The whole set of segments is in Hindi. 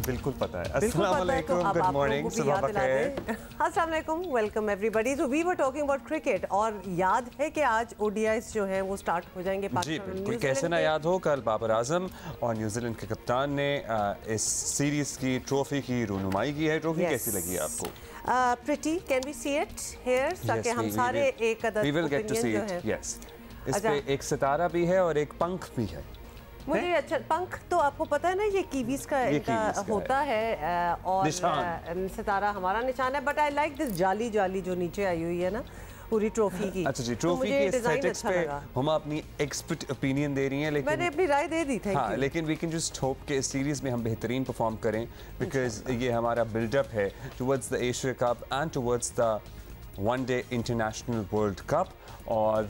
बिल्कुल पता है। अस्सलाम वालेकुम, गुड मॉर्निंग, सुबह बखैर। अस्सलाम वालेकुम, welcome everybody. So we were talking about cricket और याद है कि आज ओडीआईस जो हैं वो स्टार्ट हो जाएंगे पाकिस्तान। जी बिल्कुल, कैसे ना याद हो, कल बाबर आजम और न्यूजीलैंड के कप्तान ने इस सीरीज की ट्रॉफी की रूनुमाई की है। ट्रॉफी कैसी लगी आपको? Pretty, can we see it here ताकि हम सारे एक अदद we will get to see it. Yes, इस पे एक सितारा भी है और एक पंख भी है। मुझे अच्छा पंख तो आपको पता है ना, ये कीवीज का होता है और सितारा हमारा निशान है। बट आई लाइक दिस जाली जाली जो नीचे आई हुई है ना पूरी ट्रॉफी की। अच्छा जी, ट्रॉफी की एस्थेटिक्स पे हम अपनी एक्सपर्ट ओपिनियन दे रही हैं, लेकिन मैंने अपनी राय दे दी थी। हाँ, लेकिन वी कैन जस्ट होप कि इस सीरीज में हम बेहतरीन परफॉर्म करें, बिकॉज ये हमारा बिल्डअप है towards the Asia cup and towards the one day international world cup. और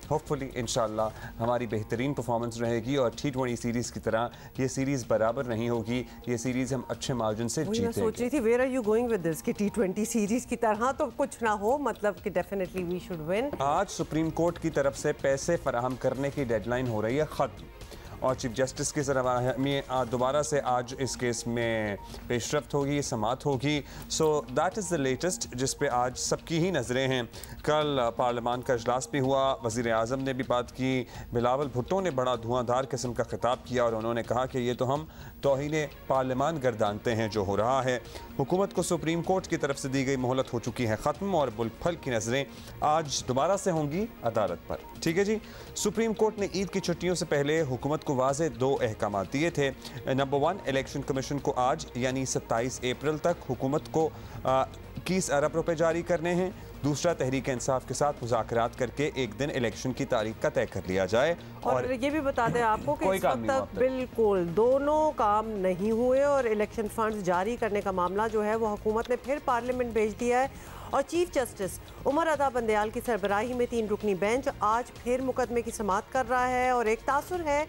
होपफुली इंशाल्लाह हमारी बेहतरीन परफॉर्मेंस रहेगी और T20 सीरीज़ की तरह ये सीरीज़ बराबर नहीं होगी, ये सीरीज़ हम अच्छे मार्जिन से जीतेंगे। मैं सोच रही थी where are you going with this कि T20 सीरीज़ की तरह तो कुछ ना हो, मतलब कि डेफिनेटली वी शुड विन। आज सुप्रीम कोर्ट की तरफ से पैसे फराहम करने की डेडलाइन हो रही है ख़त्म और चीफ जस्टिस की तरफ में दोबारा से आज इस केस में पेशरफ्त होगी, समाअत होगी। So that is the latest जिस पे आज सबकी ही नज़रें हैं। कल पार्लियामान का इजलास भी हुआ, वज़ीर आज़म ने भी बात की, बिलावल भुट्टो ने बड़ा धुआंधार किस्म का खिताब किया और उन्होंने कहा कि ये तो हम तौहीन पार्लियामान गर्दानते हैं जो हो रहा है। हुकूमत को सुप्रीम कोर्ट की तरफ से दी गई मोहलत हो चुकी है ख़त्म और बुलफल की नज़रें आज दोबारा से होंगी अदालत पर। ठीक है जी, सुप्रीम कोर्ट ने ईद की छुट्टियों से पहले हुकूमत को वाज़े दो अहकाम दिए थे। नंबर 1, इलेक्शन कमीशन को आज यानी 27 अप्रैल तक हुकूमत को 21 अरब रुपए जारी करने हैं। दूसरा, तहरीक इंसाफ के साथ मुज़ाकरात करके एक दिन इलेक्शन की तारीख का तय कर लिया जाए। और ये भी बता दें आपको कि इस वक्त तक बिल्कुल दोनों काम नहीं हुए और इलेक्शन फंड्स जारी करने का मामला जो है वो हुकूमत ने फिर पार्लियामेंट भेज दिया है। और चीफ जस्टिस उमर अता बंदयाल की सरबराही में 3 रुकनी बेंच आज फिर मुकदमे की समाअत कर रहा है और एक तासुर है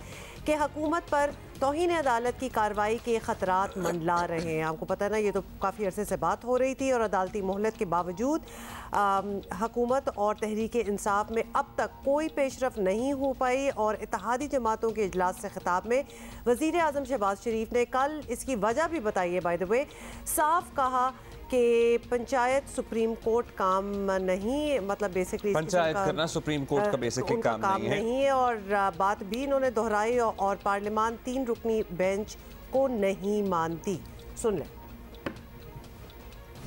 कि हुकूमत पर तौहीन अदालत की कार्रवाई के ख़तरात मंडला रहे हैं। आपको पता है ना, ये तो काफ़ी अरसे से बात हो रही थी और अदालती मोहलत के बावजूद हुकूमत और तहरीक इंसाफ में अब तक कोई पेशरफ नहीं हो पाई। और इत्तेहादी जमातों के इजलास से खिताब में वज़ीर आज़म शहबाज शरीफ ने कल इसकी वजह भी बताई है। बाय द वे, साफ कहा कि पंचायत सुप्रीम कोर्ट काम नहीं, मतलब बेसिकली पंचायत करना सुप्रीम कोर्ट का बेसिकली काम नहीं है। और बात भी इन्होंने दोहराई और पार्लियामान 3 रुकनी बेंच को नहीं मानती। सुन लें।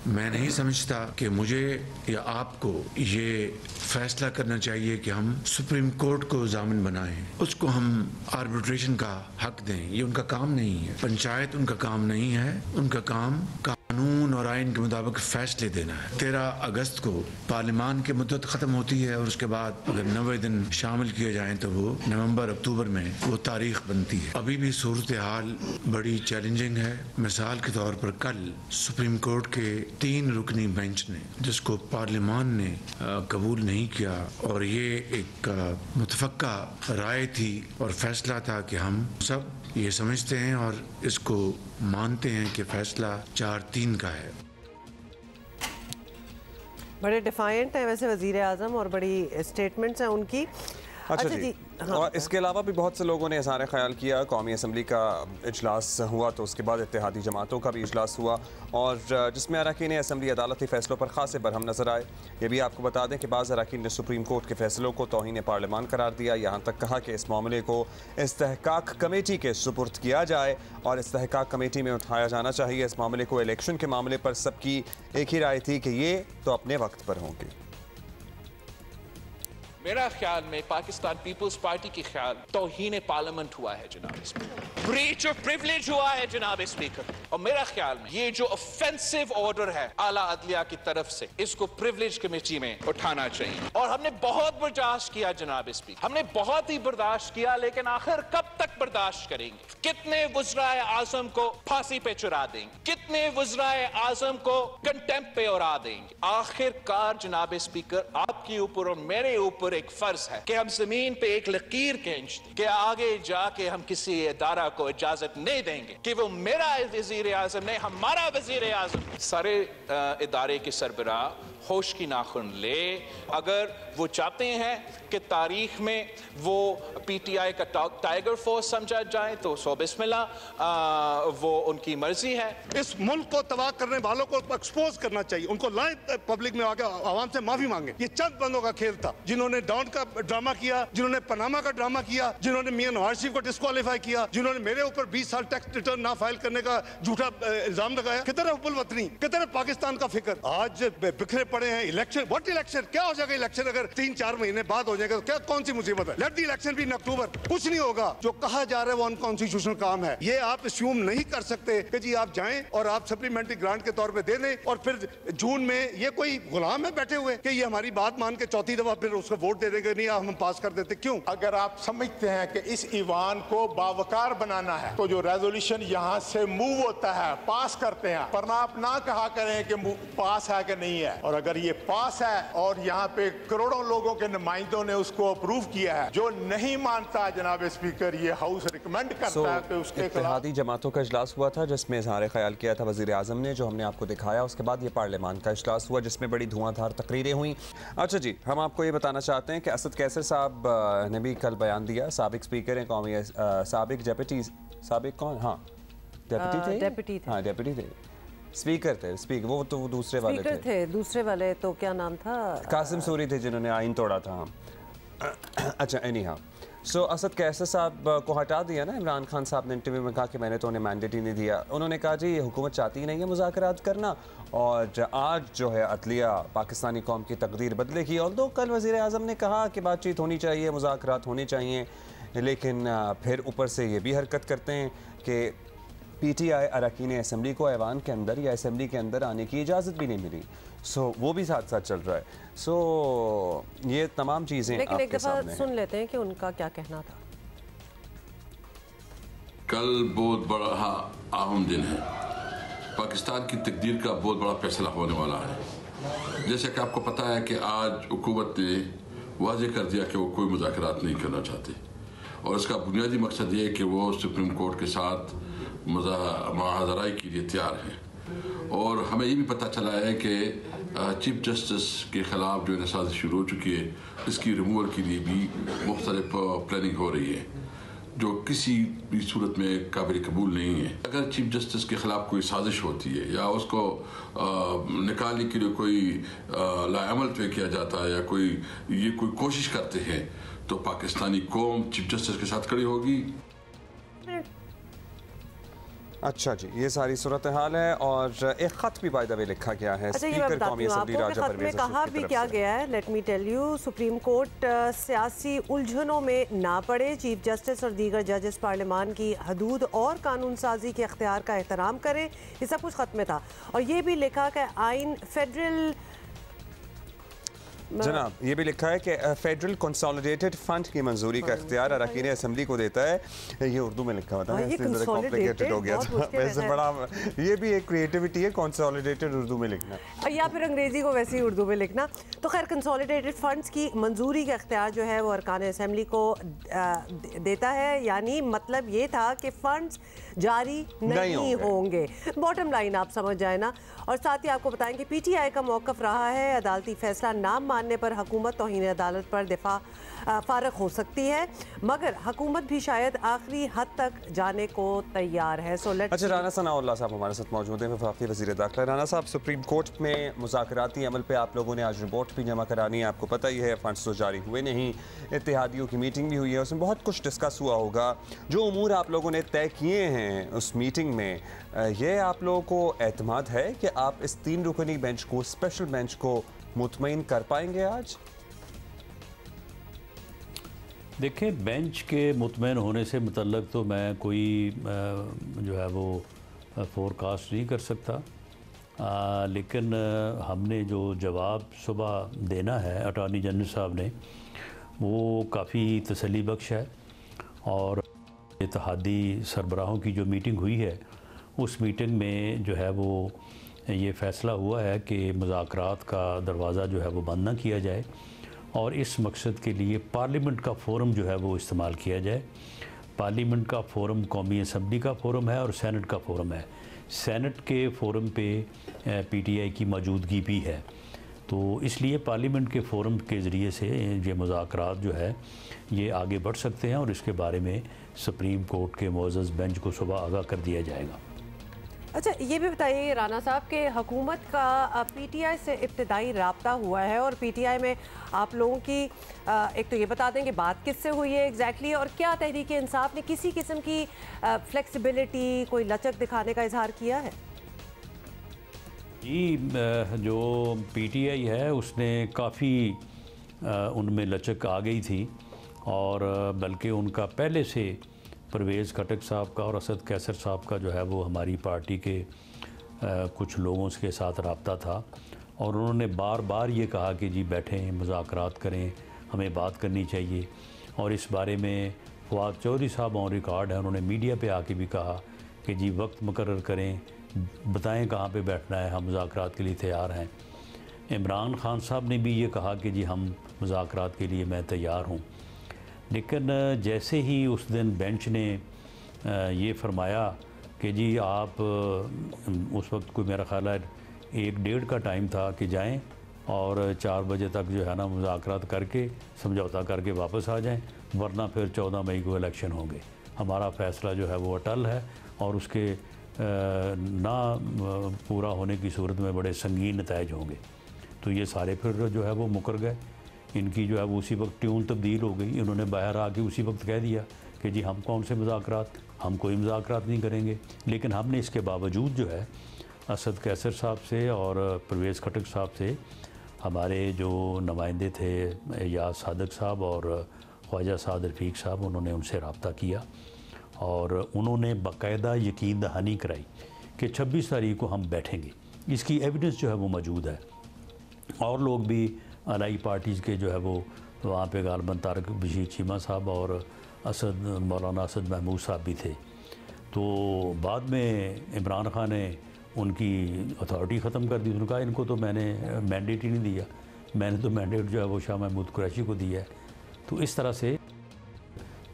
मैं नहीं समझता कि मुझे या आपको ये फैसला करना चाहिए कि हम सुप्रीम कोर्ट को ज़ामिन बनाएं, उसको हम आर्बिट्रेशन का हक दें। ये उनका काम नहीं है, पंचायत उनका काम नहीं है। उनका काम कानून और आइन के मुताबिक फैसले देना है। 13 अगस्त को पार्लियामान की मुद्दत ख़त्म होती है और उसके बाद अगर 90 दिन शामिल किए जाएं तो वो नवंबर अक्टूबर में वो तारीख बनती है। अभी भी सूरत हाल बड़ी चैलेंजिंग है। मिसाल के तौर पर कल सुप्रीम कोर्ट के 3 रुकनी बेंच ने, जिसको पार्लियामान ने कबूल नहीं किया, और ये एक मुतफक्का राय थी और फैसला था कि हम सब ये समझते हैं और इसको मानते हैं कि फैसला 4-3 का है। बड़े डिफाइंट है वैसे वज़ीर आज़म और बड़ी स्टेटमेंट्स हैं उनकी। अच्छा जी, हाँ, और इसके अलावा भी बहुत से लोगों ने इज़हार ख्याल किया। कौमी असम्बली का इजलास हुआ तो उसके बाद इत्तेहादी जमातों का भी इजलास हुआ और जिसमें अरकान असम्बली अदालती फ़ैसलों पर खासे बरहम नज़र आए। ये भी आपको बता दें कि बाज़ अरकान ने सुप्रीम कोर्ट के फ़ैसलों को तौहीन पार्लियामान करार दिया। यहाँ तक कहा कि इस मामले को इस्तेहकाक कमेटी के सुपुर्द किया जाए और इस्तेहकाक कमेटी में उठाया जाना चाहिए। इस मामले को इलेक्शन के मामले पर सबकी एक ही राय थी कि ये तो अपने वक्त पर होंगे। मेरा ख्याल में पाकिस्तान पीपल्स पार्टी की ख्याल तौहीन पार्लियामेंट हुआ है जनाब स्पीकर, ब्रीच ऑफ प्रिविलेज हुआ है जनाब स्पीकर। और मेरा ख्याल में ये जो ऑफेंसिव ऑर्डर है आला अदलिया की तरफ से, इसको प्रिविलेज कमेटी में उठाना चाहिए। और हमने बहुत बर्दाश्त किया जनाब स्पीकर, हमने बहुत ही बर्दाश्त किया, लेकिन आखिर कब तक बर्दाश्त करेंगे? कितने वज़राए आज़म को फांसी पे चढ़ा देंगे? कितने वज़राए आज़म को कंटेम्प्ट पे उड़ा देंगे? आखिरकार जनाब स्पीकर, आपके ऊपर और मेरे ऊपर एक फर्ज है कि हम जमीन पे एक लकीर खींच दें कि आगे जाके हम किसी इदारा को इजाजत नहीं देंगे कि वो मेरा वज़ीर आज़म नहीं, हमारा वज़ीर आज़म। सारे इदारे के सरबराह होश की नाखुन ले। अगर वो चाहते हैं कि तारीख में वो पीटीआई का टाइगर फोर्स समझा जाए तो सो बिस्मिल्लाह, वो उनकी मर्जी है। इस मुल्क को तबाह करने वालों को एक्सपोज करना चाहिए, उनको लाएं पब्लिक में आके आवाम से माफी मांगे। ये चंद बंदों का खेल था जिन्होंने डॉन का ड्रामा किया, जिन्होंने पनामा का ड्रामा किया, जिन्होंने मियां नवाज शरीफ को डिस्क्वालीफाई किया, जिन्होंने मेरे ऊपर 20 साल टैक्स रिटर्न ना फाइल करने का झूठा इल्जाम लगाया। किधर है हुब्बुल वतनी, किधर है पाकिस्तान का फिक्र? आज बिखरे पड़े हैं। Election, what election? क्या हो जाएगा इलेक्शन? अगर 3-4 महीने बाद हो जाएगा तो क्या, कौन सी मुसीबत है? Let the election be in October. कुछ नहीं होगा। जो कहा जा रहा है वो अनकॉन्स्टिट्यूशनल काम है। ये आप अस्यूम नहीं कर सकते कि जी आप जाएं और आप सप्लीमेंट्री ग्रांट के तौर पे दे दें और फिर जून में ये कोई गुलाम है बैठे हुए कि ये हमारी बात मान के चौथी दफा फिर उसको वोट दे देंगे, नहीं हम पास कर देते। क्यों? अगर आप समझते हैं कि इस ईवान को बावकार बनाना है तो जो रेजोल्यूशन यहाँ से मूव होता है, पास करते हैं, वरना आप ना कहा करें कि पास है कि नहीं है। और अगर ये पास है और यहाँ पे करोड़ों लोगों के नुमाइंदों ने उसको अप्रूव किया है, जो नहीं मानता जनाब स्पीकर, ये हाउस रिकमेंड करता है कि उसके इत्तेहादी जमातों का इजलास हुआ था जिसमें इज़हार ख्याल किया था वज़ीर आज़म ने, जो हमने आपको दिखाया। उसके बाद ये पार्लियामान का इजलास हुआ जिसमें बड़ी धुआंधार तकरीरें हुई। अच्छा जी, हम आपको ये बताना चाहते हैं कि असद कैसर साहब ने भी कल बयान दिया। साबिक स्पीकर हैं कौमी, साबिक डेप्यूटी, साबिक कौन, हाँ डेप्यूटी थे, हाँ डेप्यूटी थे, स्पीकर थे, स्पीकर वो तो वो दूसरे वाले थे, दूसरे वाले तो क्या नाम था, कासिम सूरी थे जिन्होंने आइन तोड़ा था। अच्छा एनी हाँ, सो असद कैसर साहब को हटा दिया ना इमरान खान साहब ने इंटरव्यू में कहा कि मैंने तो उन्हें मैंडेट ही नहीं दिया। उन्होंने कहा जी ये हुकूमत चाहती ही नहीं है मुज़ाकरात करना और आज जो है अदलिया पाकिस्तानी कौम की तकदीर बदलेगी। और दो कल वज़ीर आज़म ने कहा कि बातचीत होनी चाहिए, मुज़ाकरात होनी चाहिए, लेकिन फिर ऊपर से ये भी हरकत करते हैं कि पीटीआई अरकान असम्बली को ऐवान के अंदर या असम्बली के अंदर आने की इजाज़त भी नहीं मिली। सो वो भी साथ साथ चल रहा है। सो ये तमाम चीज़ें लेकिन एक आपके दफ़ा सामने सुन लेते हैं कि उनका क्या कहना था। कल बहुत बड़ा अहम दिन है, पाकिस्तान की तकदीर का बहुत बड़ा फैसला होने वाला है। जैसे कि आपको पता है कि आज हुकूमत ने वाज़ेह कर दिया कि वो कोई मुज़ाकरात नहीं करना चाहती और इसका बुनियादी मकसद ये है कि वो सुप्रीम कोर्ट के साथ मुहाज़राई के लिए तैयार हैं। और हमें ये भी पता चला है कि चीफ जस्टिस के ख़िलाफ़ जो साजिश शुरू हो चुकी है, इसकी रिमूवल के लिए भी मुख्तलिफ प्लानिंग हो रही है जो किसी भी सूरत में काबिल कबूल नहीं है। अगर चीफ जस्टिस के ख़िलाफ़ कोई साजिश होती है या उसको निकालने के लिए कोई लाअमल तय किया जाता है या कोई कोशिश करते हैं तो पाकिस्तानी कौम चीफ जस्टिस के साथ खड़ी होगी। अच्छा जी, ये सारी सूरत हाल है और एक खत भी बाय द वे लिखा गया है स्पीकर कौमी असेंबली राजा परवेज़ में कहा भी क्या गया है, let me tell you. Supreme court सियासी उलझनों में ना पड़े, चीफ जस्टिस और दीगर जजेस पार्लियामान की हदूद और कानून साजी के अख्तियार का एहतराम करें। ये सब कुछ खत में था। और ये भी लिखा कि आइन फेडरल, जनाब ये भी लिखा है कि फेडरल कंसोलिडेटेड फंड की मंजूरी का इख्तियार अरकान असम्बली को देता है। ये उर्दू में लिखा होता है, इसलिए ज़रा कॉम्प्लिकेटेड हो गया था। वैसे बड़ा ये भी एक क्रिएटिविटी है कंसोलिडेटेड उर्दू में लिखना या फिर अंग्रेजी को वैसे ही उर्दू में लिखना। तो खैर कंसोलिडेटेड फंड्स की मंजूरी का इख्तियार जो है वो अरकान असम्बली को देता है। यानी मतलब ये था कि फंड्स जारी नहीं होंगे। बॉटम लाइन आप समझ जाए ना। और साथ ही आपको बताएं कि पीटीआई का मौक़िफ़ रहा है अदालती फैसला ना मानने पर हुकूमत तौहीन अदालत पर दिफा फारग हो सकती है, मगर हुकूमत भी शायद आखिरी हद तक जाने को तैयार है। So let's. अच्छा, राना सनाउल्लाह साहब हमारे साथ मौजूद हैं, वफाकी वज़ीर दाखिला। राना साहब, सुप्रीम कोर्ट में मुज़ाकराती अमल पे आप लोगों ने आज रिपोर्ट भी जमा करानी है, आपको पता ही है फंड्स तो जारी हुए नहीं, इत्तेहादियों की मीटिंग भी हुई है, उसमें बहुत कुछ डिस्कस हुआ होगा। जो उमूर आप लोगों ने तय किए हैं उस मीटिंग में, ये आप लोगों को एतमाद है कि आप इस 3 रुकनी बेंच को, स्पेशल बेंच को मुतमईन कर पाएंगे आज? देखें, बेंच के मुतमईन होने से मुतल्लक तो मैं कोई जो है वो फोरकास्ट नहीं कर सकता, लेकिन हमने जो जवाब सुबह देना है अटॉर्नी जनरल साहब ने, वो काफ़ी तसल्ली बख्श है। और इत्तेहादी सरबराहों की जो मीटिंग हुई है, उस मीटिंग में जो है वो ये फ़ैसला हुआ है कि मुज़ाकरात का दरवाज़ा जो है वो बंद ना किया जाए और इस मकसद के लिए पार्लियामेंट का फ़ोरम जो है वो इस्तेमाल किया जाए। पार्लियामेंट का फ़ोरम कौमी असम्बली का फ़ोरम है और सेनेट का फ़ोरम है। सेनेट के फ़ोरम पे पीटीआई की मौजूदगी भी है। तो इसलिए पार्लियामेंट के फोरम के ज़रिए से ये मुज़ाकरात जो है ये आगे बढ़ सकते हैं और इसके बारे में सुप्रीम कोर्ट के मुअज़्ज़ज़ बेंच को सुबह आगाह कर दिया जाएगा। अच्छा, ये भी बताइए राना साहब कि हुकूमत का पीटीआई से इब्तिदाई राब्ता हुआ है और पीटीआई में आप लोगों की एक तो ये बता दें कि बात किससे हुई है एग्जैक्टली, और क्या तहरीक इंसाफ ने किसी किस्म की फ्लेक्सिबिलिटी, कोई लचक दिखाने का इजहार किया है? जी, जो पीटीआई है उसने काफ़ी उनमें लचक आ गई थी और बल्कि उनका पहले से परवेज़ खटक साहब का और असद कैसर साहब का जो है वो हमारी पार्टी के कुछ लोगों के साथ रब्ता था और उन्होंने बार बार ये कहा कि जी बैठें, मुज़ाकरात करें, हमें बात करनी चाहिए। और इस बारे में फवाद चौधरी साहब ऑन रिकॉर्ड है, उन्होंने मीडिया पे आके भी कहा कि जी वक्त मुकर्रर करें, बताएं कहाँ पे बैठना है, हम मुज़ाकरात के लिए तैयार हैं। इमरान खान साहब ने भी ये कहा कि जी हम मुज़ाकरात के लिए मैं तैयार हूँ। लेकिन जैसे ही उस दिन बेंच ने ये फरमाया कि जी आप उस वक्त कोई मेरा ख़्याल है 1-1:30 का टाइम था कि जाएं और 4 बजे तक जो है ना मुज़ाकरात करके समझौता करके वापस आ जाएं, वरना फिर 14 मई को इलेक्शन होंगे। हमारा फ़ैसला जो है वो अटल है और उसके ना पूरा होने की सूरत में बड़े संगीन नताइज होंगे। तो ये सारे फिर जो है वो मुकर गए। इनकी जो है वो उसी वक्त ट्यून तब्दील हो गई। इन्होंने बाहर आके उसी वक्त कह दिया कि जी हम कौन से मुज़ाकरात, हम कोई मुज़ाकरात नहीं करेंगे। लेकिन हमने इसके बावजूद जो है असद कैसर साहब से और परवेज़ खटक साहब से हमारे जो नुमाइंदे थे याद सादक साहब और ख्वाजा साद रफ़ीक साहब, उन्होंने उनसे रब्ता किया और उन्होंने बाकायदा यकीन दहानी कराई कि 26 तारीख को हम बैठेंगे। इसकी एविडेंस जो है वो मौजूद है और लोग भी अलाई पार्टीज़ के जो है वो वहाँ पे गालबन तारक बशीर चीमा साहब और मौलाना असद महमूद साहब भी थे। तो बाद में इमरान खान ने उनकी अथॉरिटी ख़त्म कर दी। उन्होंने कहा इनको तो मैंने मैंडेट ही नहीं दिया, मैंने तो मैंडेट जो है वो शाह महमूद कुरैशी को दिया है। तो इस तरह से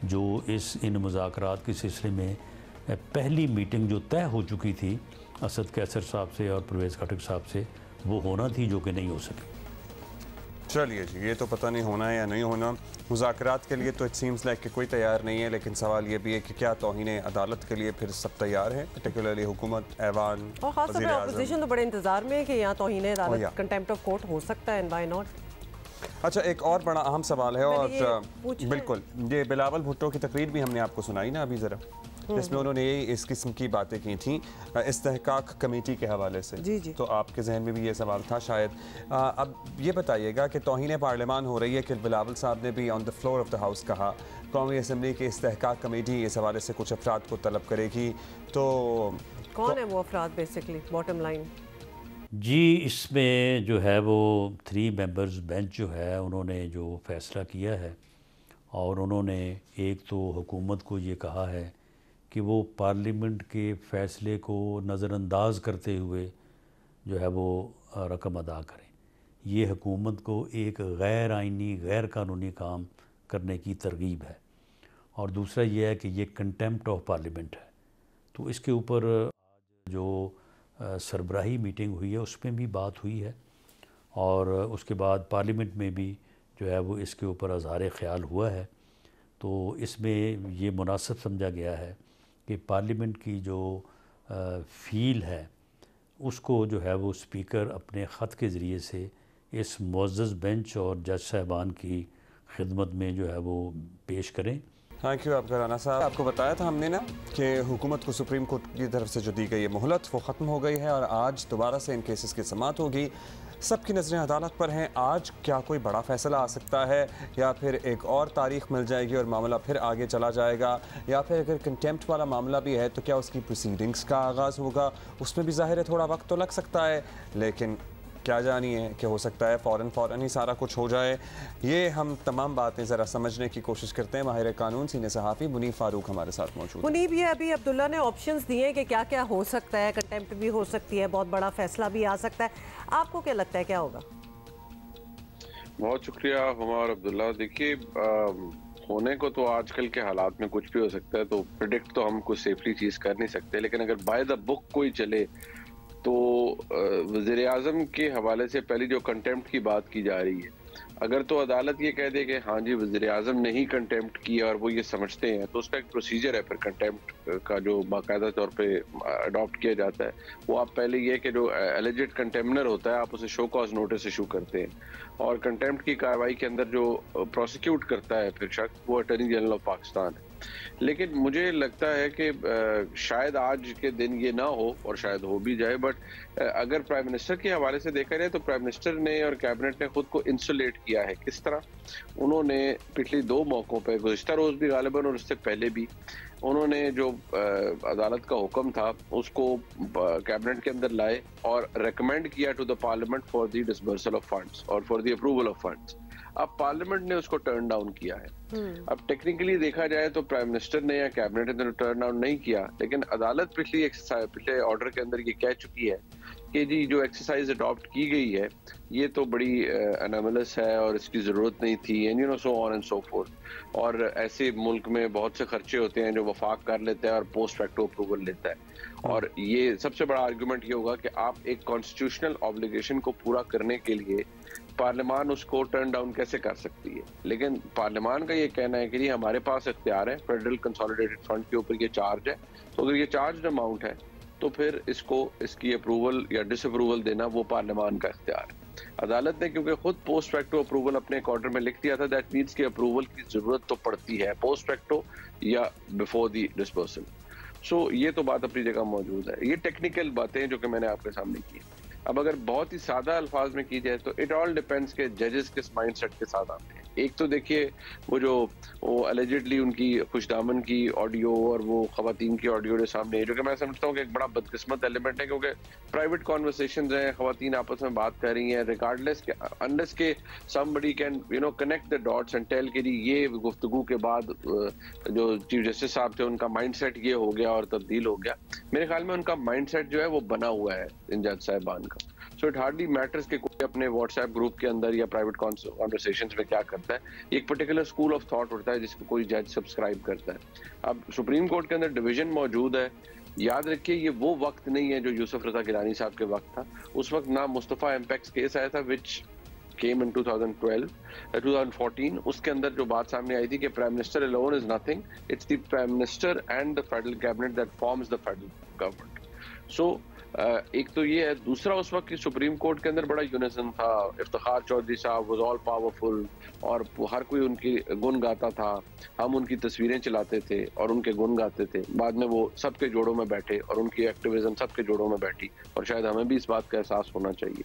जो इन मुज़ाकरात के सिलसिले में पहली मीटिंग जो तय हो चुकी थी असद कैसर साहब से और परवेज़ खटक साहब से, वो होना थी जो कि नहीं हो सकी। चलिए जी, ये तो पता नहीं होना है या नहीं होना। मुज़ाकरात के लिए तो इट सीम्स लाइक कि कोई तैयार नहीं है, लेकिन सवाल ये भी है कि क्या तौहीन अदालत के लिए फिर सब तैयार है, पर्टिकुलरली हुकूमत, ऐवान और खासतौर पर अपोजिशन तो बड़े इंतजार में है कि यहाँ तौहीन अदालत, कंटेम्प्ट ऑफ कोर्ट हो सकता है, एंड व्हाई नॉट। अच्छा, एक और बड़ा अहम सवाल है और बिल्कुल ये बिलावल भुट्टो की तकरीर भी हमने आपको सुनाई ना अभी ज़रा, इसमें उन्होंने इस किस्म की बातें की थी इस्तेहकाक कमेटी के हवाले से। जी जी। तो आपके जहन में भी ये सवाल था शायद। अब ये बताइएगा कि तौहीन पार्लियामान हो रही है कि बिलावल साहब ने भी on the floor of the house कहा कौमी असम्बली की इस्तेहकाक कमेटी इस हवाले से कुछ अफराद को तलब करेगी। तो कौन है वो अफराद बेसिकली, बॉटम लाइन? जी, इसमें जो है वो 3 मेंबर्स बेंच जो है उन्होंने जो फ़ैसला किया है और उन्होंने एक तो हुकूमत को ये कहा है कि वो पार्लियामेंट के फ़ैसले को नज़रअंदाज करते हुए जो है वो रकम अदा करें। ये हुकूमत को एक गैर आइनी, गैर कानूनी काम करने की तरगीब है। और दूसरा ये है कि ये कंटेम्प्ट ऑफ पार्लियामेंट है। तो इसके ऊपर आज जो सरबराही मीटिंग हुई है उसमें भी बात हुई है और उसके बाद पार्लियामेंट में भी जो है वो इसके ऊपर अज़हार ख़याल हुआ है। तो इसमें ये मुनासिब समझा गया है कि पार्लियामेंट की जो फ़ील है उसको जो है वो स्पीकर अपने ख़त के ज़रिए से इस मुअज़्ज़ज़ बेंच और जज साहबान की खिदमत में जो है वो पेश करें। थैंक यू आपका राना साहब। आपको बताया था हमने ना कि हुकूमत को सुप्रीम कोर्ट की तरफ से जो दी गई मोहलत वो ख़त्म हो गई है और आज दोबारा से इन केसेस की समाअत होगी। सबकी नज़रें अदालत पर हैं। आज क्या कोई बड़ा फैसला आ सकता है या फिर एक और तारीख मिल जाएगी और मामला फिर आगे चला जाएगा, या फिर अगर कंटेम्प्ट वाला मामला भी है तो क्या उसकी प्रोसीडिंग्स का आगाज़ होगा, उसमें भी ज़ाहिर है थोड़ा वक्त तो लग सकता है, लेकिन क्या जानिए कि हो सकता है फ़ौरन ही सारा कुछ हो जाए। ये हम तमाम बातें ज़रा समझने की कोशिश करते हैं। माहिर कानून सीनियर सहाफ़ी मुनीब फ़ारूक हमारे साथ मौजूद। मुनीब, ये अभी अब्दुल्ला ने ऑप्शंस दिए हैं कि क्या क्या हो सकता है, कंटेम्प्ट भी हो सकती है, बहुत बड़ा फैसला भी आ सकता है। आपको क्या लगता है क्या होगा? बहुत शुक्रिया हुमार अब्दुल्ला। देखिए, होने को तो आजकल के हालात में कुछ भी हो सकता है, तो प्रिडिक्ट तो हम कुछ सेफली चीज़ कर नहीं सकते, लेकिन अगर बाय द बुक कोई चले तो वज़ीर आज़म के हवाले से पहली जो कंटेम्प्ट की बात की जा रही है, अगर तो अदालत ये कह दे कि हाँ जी वज़ीर आज़म ने ही कंटेम्प्ट किया और वो ये समझते हैं, तो उसका एक प्रोसीजर है फिर कंटेम्प्ट का जो बाकायदा तौर पे अडॉप्ट किया जाता है। वो आप पहले ये कि जो एलिजिड कंटेम्नर होता है आप उसे शो कॉज नोटिस इशू करते हैं, और कंटेम्प्ट की कार्रवाई के अंदर जो प्रोसिक्यूट करता है फिर शख्स, वो अटॉर्नी जनरल ऑफ पाकिस्तान है। लेकिन मुझे लगता है कि शायद आज के दिन ये ना हो और शायद हो भी जाए, बट अगर प्राइम मिनिस्टर के हवाले से देखा जाए तो प्राइम मिनिस्टर ने और कैबिनेट ने खुद को इंसुलेट किया है। किस तरह? उन्होंने पिछली 2 मौकों पर, गुज़िश्ता रोज़ भी गालिबन और उससे पहले भी, उन्होंने जो अदालत का हुक्म था उसको कैबिनेट के अंदर लाए और रेकमेंड किया to the parliament for the disbursal of funds और for the approval of funds. अब पार्लियामेंट ने उसको टर्न डाउन किया है। अब टेक्निकली देखा जाए तो प्राइम मिनिस्टर ने या कैबिनेट ने टर्न डाउन नहीं किया, लेकिन अदालत पिछले ऑर्डर के अंदर ये कह चुकी है कि जी जो एक्सरसाइज अडॉप्ट की गई है ये तो बड़ी एनामलस है और इसकी ज़रूरत नहीं थी, and you know so on and so fourth. और ऐसे मुल्क में बहुत से खर्चे होते हैं जो वफाक कर लेता है और पोस्ट फैक्टो अप्रूवल लेता है, और ये सबसे बड़ा आर्गुमेंट ये होगा कि आप एक कॉन्स्टिट्यूशनल ऑब्लिगेशन को पूरा करने के लिए पार्लियामान उसको टर्न डाउन कैसे कर सकती है। लेकिन पार्लियामान का ये कहना है कि जी हमारे पास इख्तियार है, फेडरल कंसोलिडेटेड फंड के ऊपर ये चार्ज है, तो अगर ये चार्ज अमाउंट है तो फिर इसकी अप्रूवल या डिसअप्रूवल देना वो पार्लियामान का इख्तियार है। अदालत ने क्योंकि खुद पोस्ट फैक्टो अप्रूवल अपने एक ऑर्डर में लिख दिया था, दैट मीन्स की अप्रूवल की जरूरत तो पड़ती है पोस्ट फैक्टो या बिफोर द डिसपर्सल। सो ये तो बात अपनी जगह मौजूद है। ये टेक्निकल बातें जो कि मैंने आपके सामने की। अब अगर बहुत ही सादा अल्फाज में की जाए तो इट ऑल डिपेंड्स के जजेस किस माइंडसेट के साथ आते हैं। एक तो देखिए वो अलेजिडली उनकी खुशदामन की ऑडियो और वो खवातीन की ऑडियो के सामने है, जो कि मैं समझता हूँ कि एक बड़ा बदकिस्मत एलिमेंट है, क्योंकि प्राइवेट कॉन्वर्सेशंस हैं, खवातीन आपस में बात कर रही हैं, रिगार्डलेस के अनलेस के somebody can connect the dots and tell कि ये गुफ्तगू के बाद जो चीफ जस्टिस साहब थे उनका माइंडसेट ये हो गया और तब्दील हो गया। मेरे ख्याल में उनका माइंडसेट जो है वो बना हुआ है इन जज साहिबान का। सो इट हार्डली मैटर्स कि कोई अपने व्हाट्सएप ग्रुप के अंदर या प्राइवेट कॉन्वर्सेशंस में क्या करता है। एक पर्टिकुलर स्कूल ऑफ थॉट होता है जिसको कोई जज सब्सक्राइब करता है। अब सुप्रीम कोर्ट के अंदर डिवीजन मौजूद है। याद रखिए ये वो वक्त नहीं है जो यूसुफ रजा गिलानी साहब के वक्त था। उस वक्त ना मुस्तफ़ा एम्पेक्स केस आया था विच केम इन 2014। उसके अंदर जो बात सामने आई थी कि prime minister alone is nothing, it's the prime minister and the federal cabinet that forms the federal government. So एक तो ये है। दूसरा, उस वक्त की सुप्रीम कोर्ट के अंदर बड़ा यूनिसन था। इफ्तिखार चौधरी साहब वाज ऑल पावरफुल और हर कोई उनकी गुण गाता था। हम उनकी तस्वीरें चलाते थे और उनके गुण गाते थे। बाद में वो सबके जोड़ों में बैठे और उनकी एक्टिविज्म सबके जोड़ों में बैठी, और शायद हमें भी इस बात का एहसास होना चाहिए।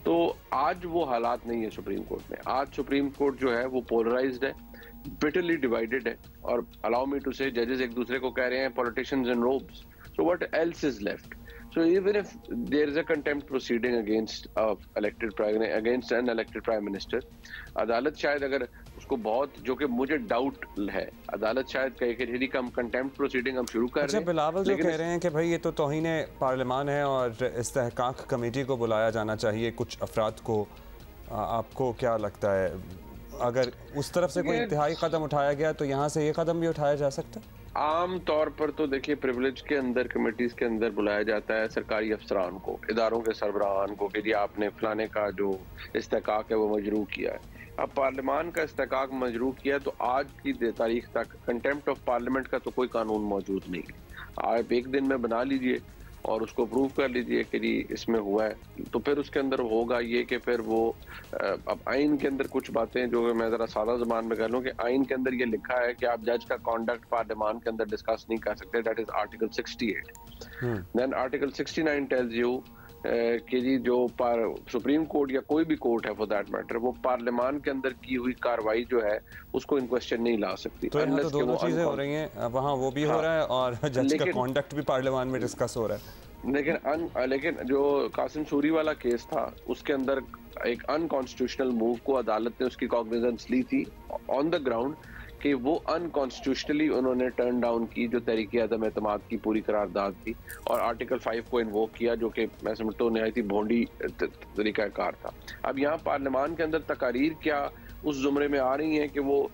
तो आज वो हालात नहीं है सुप्रीम कोर्ट में। आज सुप्रीम कोर्ट जो है वो पोलराइज्ड है, बिटरली डिवाइडेड है, और अलाउ मी टू से जजेस एक दूसरे को कह रहे हैं politicians in ropes. So what else is left? So even if there is a contempt proceeding against an elected prime minister, अदालत शायद अगर उसको बहुत, जो कि मुझे डाउट है, अदालत शायद कहे कि यदि हम कंटेम्प्ट प्रोसीडिंग हम शुरू कर रहे हैं। बिलावल जो कह रहे हैं कि भाई ये तो तौहीन पार्लियामान है और इस्तेहकाक कमेटी को बुलाया जाना चाहिए कुछ अफराद को, आपको क्या लगता है अगर उस तरफ से कोई इंतहाई कदम उठाया गया तो यहाँ से ये कदम भी उठाया जा सकता है? आम तौर पर तो देखिए प्रिविलेज के अंदर, कमेटीज के अंदर बुलाया जाता है सरकारी अफसरान को, इदारों के सरबराहान को कि जी आपने फलाने का जो इस्तेहकाक है वो मजरू किया है। अब पार्लियामान का इस्तेहकाक मजरू किया तो आज की तारीख तक कंटेम्प्ट ऑफ पार्लियामेंट का तो कोई कानून मौजूद नहीं है। आप एक दिन में बना लीजिए और उसको प्रूव कर लीजिए कि जी इसमें हुआ है, तो फिर उसके अंदर होगा ये कि फिर वो अब आइन के अंदर कुछ बातें जो मैं ज़रा सादा ज़बान में कह लूँ कि आइन के अंदर ये लिखा है कि आप जज का कॉन्डक्ट पार्लियामान के अंदर डिस्कस नहीं कर सकते। That is article 68। Then article 69 tells you कि जी जो सुप्रीम कोर्ट या कोई भी कोर्ट है फॉर दैट मैटर, वो पार्लियामान के अंदर की हुई कार्रवाई जो है उसको इन क्वेश्चन नहीं ला सकती। तो यहाँ तो दोनों चीजें हो रही हैं, वहाँ वो भी हो रहा है और जज का कॉन्डक्ट भी पार्लियामान में डिस्कस हो रहा है। लेकिन जो कासिम सूरी वाला केस था उसके अंदर एक अनकॉन्स्टिट्यूशनल मूव को अदालत ने उसकी कॉग्निजेंस ली थी ऑन द ग्राउंड कि वो अनकॉन्स्टिट्यूशनली उन्होंने टर्न डाउन की जो तहरीक अदम एतमाद की पूरी करारदाद थी, और आर्टिकल 5 को इन्वोक किया जो कि मैं समझता हूँ नहायत ही भोंडी तरीकाकार था। अब यहाँ पार्लियामान के अंदर तकारीर क्या उस जुमरे में आ रही हैं कि वो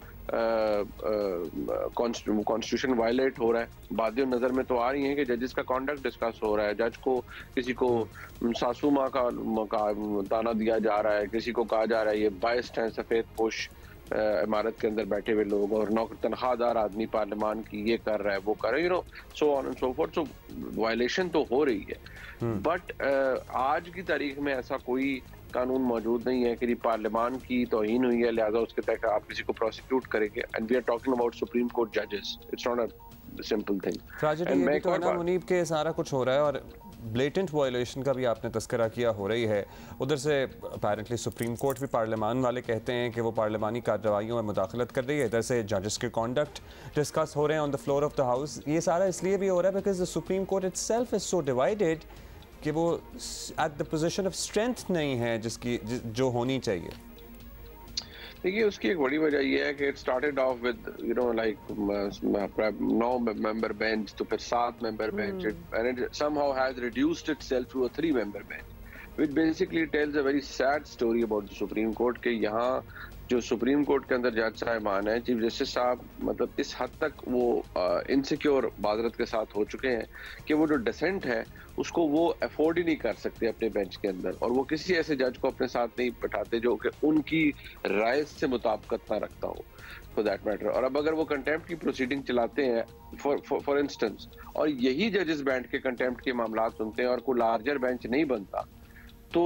कॉन्स्टिट्यूशन वायलेट हो रहा है। बातें नज़र में तो आ रही हैं कि जजेस का कॉन्डक्ट डिस्कस हो रहा है, जज को किसी को सासू माँ का ताना दिया जा रहा है, किसी को कहा जा रहा है ये बायस्ड हैं, सफ़ेद पोश इमारत के अंदर बैठे हुए लोग, और नौकर तनख्वाहदार आदमी पार्लियामान की ये कर रहा है वो कर रहा है, you know, so on and so fourth. So violation तो हो रही है, बट आज की तारीख में ऐसा कोई कानून मौजूद नहीं है कि पार्लियामान की तौहीन हुई है लिहाजा उसके तहत आप किसी को प्रोसिक्यूट करेंगे। And we are talking about supreme court जजेस, it's not a simple thing. Tragedy ये भी तो है ना मुनीब के सारा कुछ हो रहा है, और ब्लेटेंट वायलेशन का भी आपने तस्करा किया हो रही है। उधर से अपेरेंटली सुप्रीम कोर्ट भी पार्लियामान वाले कहते हैं कि वो पार्लियामानी कार्रवाइयों में मुदाखलत कर रही है। इधर से जजेस के कॉन्डक्ट डिस्कस हो रहे हैं on the floor of the house. ये सारा इसलिए भी हो रहा है because the supreme court itself is so divided कि वो at the position of strength नहीं है जिसकी जो होनी चाहिए। देखिए उसकी एक बड़ी वजह यह है कि it started off with you know like 9 member bench, तो फिर 7 member bench, and it somehow has reduced itself to a 3 member bench, which basically tells a very sad story about the supreme court के यहाँ जो सुप्रीम कोर्ट के अंदर जज साहिबान हैं, चीफ जस्टिस साहब, मतलब इस हद तक वो इनसिक्योर बाज़रत के साथ हो चुके हैं कि वो जो डिसेंट है उसको वो अफोर्ड ही नहीं कर सकते अपने बेंच के अंदर, और वो किसी ऐसे जज को अपने साथ नहीं बैठाते जो कि उनकी राय से मुताबिकत ना रखता हो फॉर दैट मैटर। और अब अगर वो कंटेम्प्ट की प्रोसीडिंग चलाते हैं फॉर इंस्टेंस, और यही जजेस बैठ के कंटेम्प्ट के मामला सुनते हैं और कोई लार्जर बेंच नहीं बनता, तो